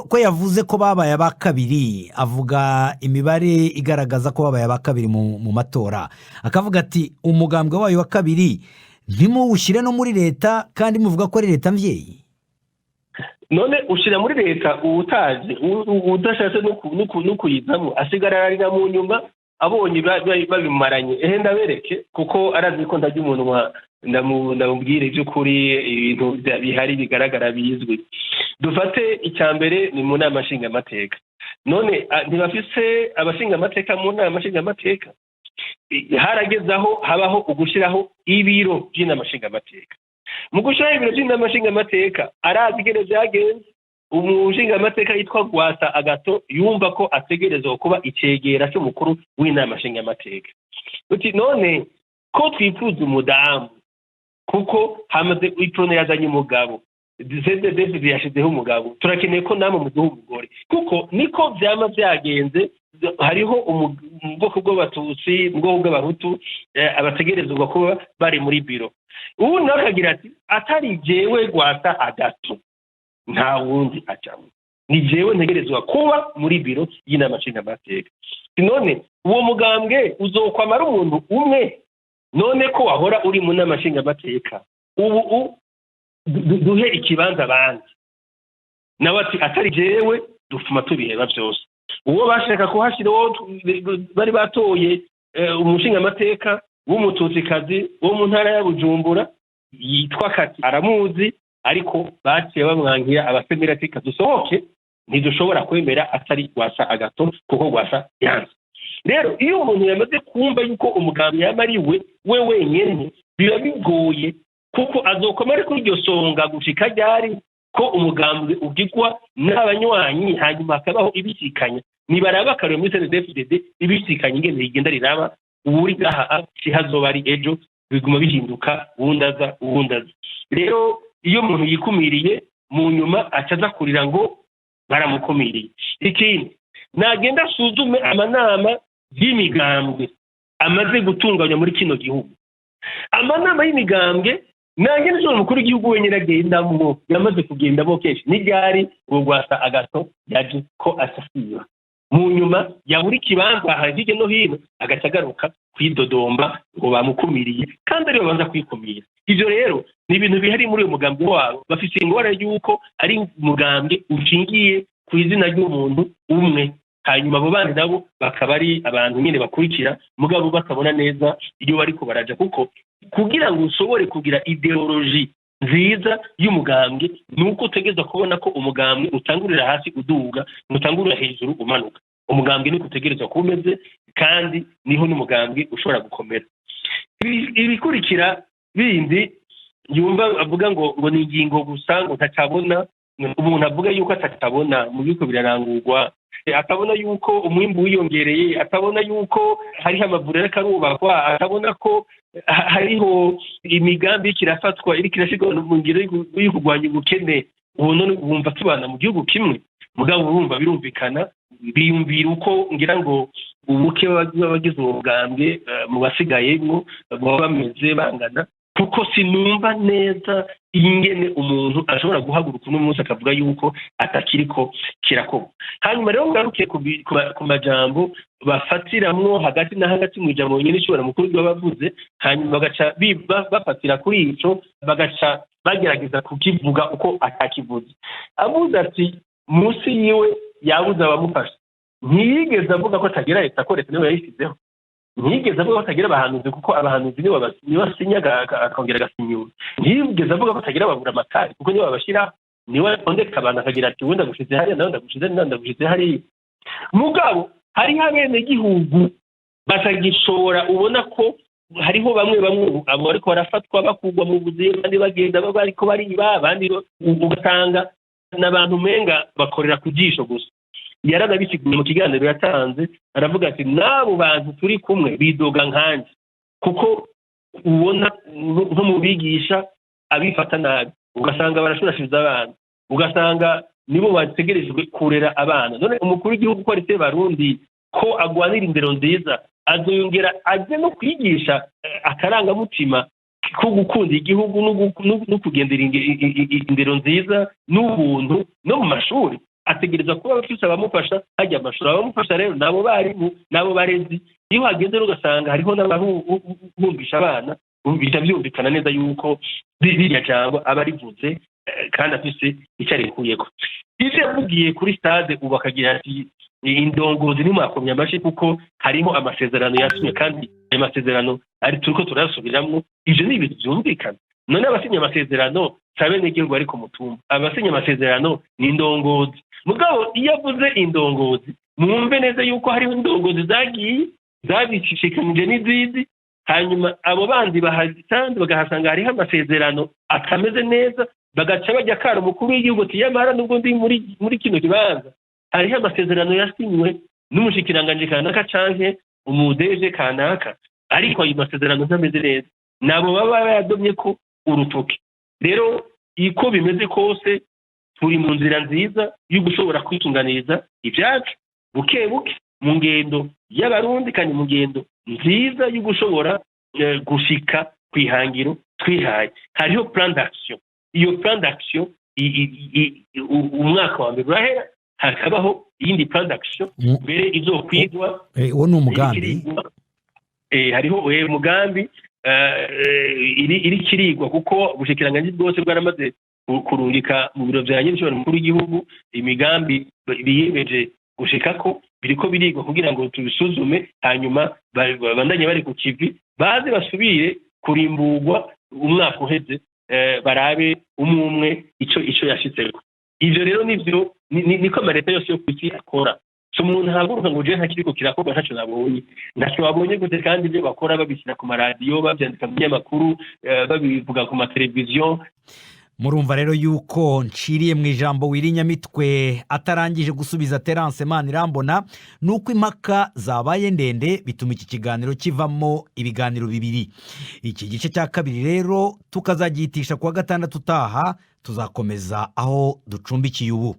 Speaker 2: ko yavuze ko babaye aba kabiri, avuga imibare igaragaza ko babaye aba kabiri mu matora, akavuga ati umugambwe wayo wa kabiri ntimuwushyire no muri leta kandi muvuga ko ari leta mvyeyi.
Speaker 4: None ushira muri leta ubutazi udashatse no kuyizamo asigara ari mu nyuma abonye babimaranye ndabereke kuko arazi ko ndajya umunwa ndamubwire by'ukuri ibintu bihari bigaragara bizwi. Dufate icyambere ni mu nama nshingamateka, none ntibafise abashingamateka mu nama nshingamateka, haragezaho habaho ugushyiraho ibiro by'inama nshingamateka. Mu gushyiraho ibiro by'inama nshingamateka arazi ingene byagenze, umushingamateka yitwa Gwasa Agato yumva ko ategerezwa kuba icegera cy'umukuru w'inama nshingamateka. Uti none ko twifuza umudamu kuko hamaze iprone yazanye umugabo, David yashizeho umugabo, turakeneye ko namwe muduha umugore, kuko niko byama byagenze. Hariho ubwoko bw'abatutsi, ubwoko bw'abahutu abategerezwa kuba bari muri biro. Ubu nawe akagira ati atari jewe Gwasa Agato nta wundi acamo, ni jewe ntegerezwa kuba muri biro y'inama nshingamateka. None uwo mugambwe uzokwamara umuntu umwe, none ko wahora uri mu nama nshingamateka ubu duhe ikibanza abandi. Nawe ati atari jewe, dufuma tubiheba byose. Uwo bashaka kuhashyira bari batoye umushingamateka w'umututsikazi wo mu ntara ya Bujumbura yitwa Kati, aramuzi, ariko baciye bamwangira abasenera ati dusohoke, ntidushobora kwemera atari Gwasa Agato kuko Gwasa yanze. Rero iyo umuntu yamaze kumva yuko umugambi yamariwe we wenyene biba bigoye, kuko azokomera kuri iryo songa gushika ryari ko umugambi ugirwa n'abanywanyi, hanyuma hakabaho ibisikanya. Nibaraba akarero muri CNDD-FDD ibisikanya ingene rigenda riraba, uri gaha kihazoba ari ejo biguma bihinduka uwundaza. Rero iyo umuntu yikumiriye mu nyuma acaza kurira ngo baramukumiriye. Ikindi nagenda asuzume amanama y'imigambwe amaze gutunganya muri kino gihugu. Amanama y'imigambwe nagenda asuzume umukuru w'igihugu wenyine agendamwo, yamaze kugendamo kenshi. N'iryari uwo Gwasa Agato yaje ko asasiba mu nyuma yabura ikibanza hirya no hino, agaca agaruka kwidodomba ngo bamukumiriye kandi aribo banza kwikumira. Ivyo rero ni ibintu bihari muri uyu mugambi wabo. Bafite ingorane y'uko ari umugambi ushingiye ku izina ry'umuntu umwe, hanyuma abo bandi nabo bakaba ari abantu nyine bakurikira mugabo bakabona neza iyo bariko baraja, kuko kugira ngo ushobore kugira ideoloji nziza y'umugambi nuko utegeza kubona ko umugambi utangurira hasi uduga, utangurira hejuru umanuka. Umugambi ni kutegerezwa kumeze, kandi niho n'umugambi ushobora gukomera. Ibikurikira bindi yumva avuga ngo ni ingingo gusa, ngo ntacabona. Umuntu avuga yuko atatabona mu biko birarangurwa, atabona yuko umwimbu wiyongereye, atabona yuko hariho amavuriro akarubakwa, atabona ko hariho imigambi kirafatwa iri kirashirwa mu ngiro yo kurwanya ubukene. Ubu none bumva tubana mu gihugu kimwe, mugabo urumva birumvikana, biyumvira uko ngira ngo ubuke bw'abagize uwo bwambwe mu basigayemo baba bameze bangana. kuko sinumva neza ingene umuntu ashobora guhaguruka uno munsi akavuga yuko atakiriko kirakorwa. Hanyuma rero ngarukiye ku majambo bafatiramwo hagati na hagati mu ijambo nyine ishobora mukuru bavuze, hanyuma bagaca bafatira kuri ico bagaca bagerageza kukivuga uko atakivuze. Avuze ati munsi yiwe yabuze abamufasha, ntiyigeze avuga ko atagira leta ko leta niwe yayishyizeho, ntiyigeze avuga ko atagira abahanuzi kuko abahanuzi nibo basinyaga akongera agasinyura, ntiyigeze avuga ko atagira ababura amatari kuko nibo babashyiraho, niwe atondeka abantu akagira ati wenda gushize hariya nawe ndagushize hariya. Mugabo hariho abenegihugu batagishobora, ubona ko hariho bamwe abo ariko barafatwa bakugwa mu buzima, abandi bagenda bariko bariba, abandi ugasanga n'abantu menga bakorera ku jisho gusa. Yaranabisiguye mu kiganiro yatanze, aravuga ati n'abo bantu turi kumwe bidoga nkanje kuko ubona nko mu bigisha abifata nabi, ugasanga barashurashiza abana, ugasanga nibo bategerejwe kurera abana. None umukuru w'igihugu ko ari se Barundi ko agwanira indero nziza, azoyongera aje no kwigisha akarangamutima ko gukunda igihugu no kugendera indero nziza n'ubuntu no mu mashuri. Ategereza kuba bafise abamufasha, hajya amashuri abamufasha rero nabo barimu nabo barezi. Iyo hageze ugasanga hariho n'abahumvisha abana, bumvisha byumvikana neza yuko ririya jambo aba rivuze kandi afise icyo arikuyeko. Ivyo yavugiye kuri stade ubu akagira ati indongozi nimwakomye amashi kuko hariho amasezerano yasinye kandi ayo masezerano ari turiko turasubiramwo. Ivyo ni ibintu byumvikana. None abasinye amasezerano sabe n'igihugu ari ku mutumba, abasinye amasezerano ni indongozi. Mugabo iyo avuze indongozi mwumve neza yuko hariho indongozi zagiye zabishishikanije n'izizi, hanyuma abo bandi bahasanze bagahasanga hariho amasezerano atameze neza, bagaca bajya kara umukuru w'igihugu ati yamara nubwo ndi muri kino kibanza hariho amasezerano yasinywe n'umushikiranganje kanaka canke umudeje kanaka, ariko ayo masezerano ntameze neza, nabo baba bayadomye ko urutoke. Rero iko bimeze kose turi mu nzira nziza yo gushobora kwitunganiriza ibyacu buke buke mu ngendo y'abarundi, kandi mu ngendo nziza yo gushobora gushika kwihangiro twihaye. Hariho plan d'action, iyo plan d'action umwaka wa mbere urahera, hakabaho iyindi plan d'action mbere izokwigwa.
Speaker 2: Uwo ni umugambi,
Speaker 4: hariho umugambi iri kirigwa kuko ubushikiranganje bwose bwaramaze kurungika mu biro bya nyir'ishobora mukuru w'igihugu imigambi biyemeje gushikako, biriko birigwa kugira ngo tubisuzume, hanyuma bandanye bari ku kivi baze basubire kurimburwa umwaka uheze, barabe umwe ico yashitseko. Ivyo rero nivyo niko amaleta yose yo kwisi akora. So umuntu haguruka ngo je ntakiriko kirakorwa ntacyo babonye gute, kandi ibyo bakora babishyira ku maradiyo, babyandika mu binyamakuru, babivuga ku mateleviziyo.
Speaker 2: Murumva rero yuko nciriye mu ijambo Wirinyamitwe atarangije gusubiza Terence Manirambona, nuko impaka zabaye ndende bituma iki kiganiro kivamo ibiganiro bibiri. Iki gice cya kabiri rero tukazagitisha kuwa gatandatu utaha, tuzakomeza aho ducumbikiye ubu.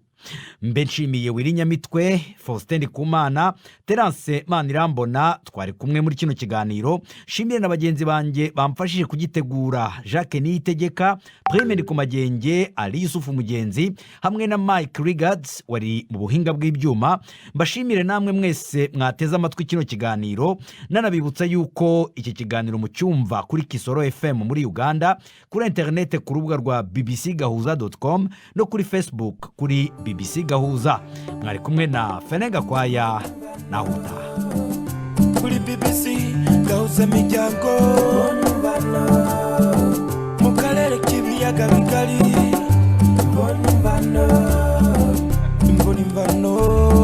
Speaker 2: Mbe nshimiye Wirinyamitwe, Faustin Ndikumana, Terence Manirambona twari kumwe muri kino kiganiro. Shimire na bagenzi banje bamfashije kugitegura, Jacques Niyitegeka, Prime Ndikumagenge, Ali Yusufu Mugenzi hamwe na Mike Rigards wari mu buhinga bw'ibyuma. Mbashimire namwe mwese mwateze amatwi kino kiganiro, nanabibutsa yuko iki kiganiro mu cyumva kuri Kisoro FM muri Uganda, kuri internet ku rubuga rwa bbcgahuza.com no kuri Facebook kuri BBC Gahuza. Mwari kumwe na Fenenga Kwaya na Huta
Speaker 1: kuri BBC Gahuza Miryango mu karere k'ibiyaga bigari. Mbona imvano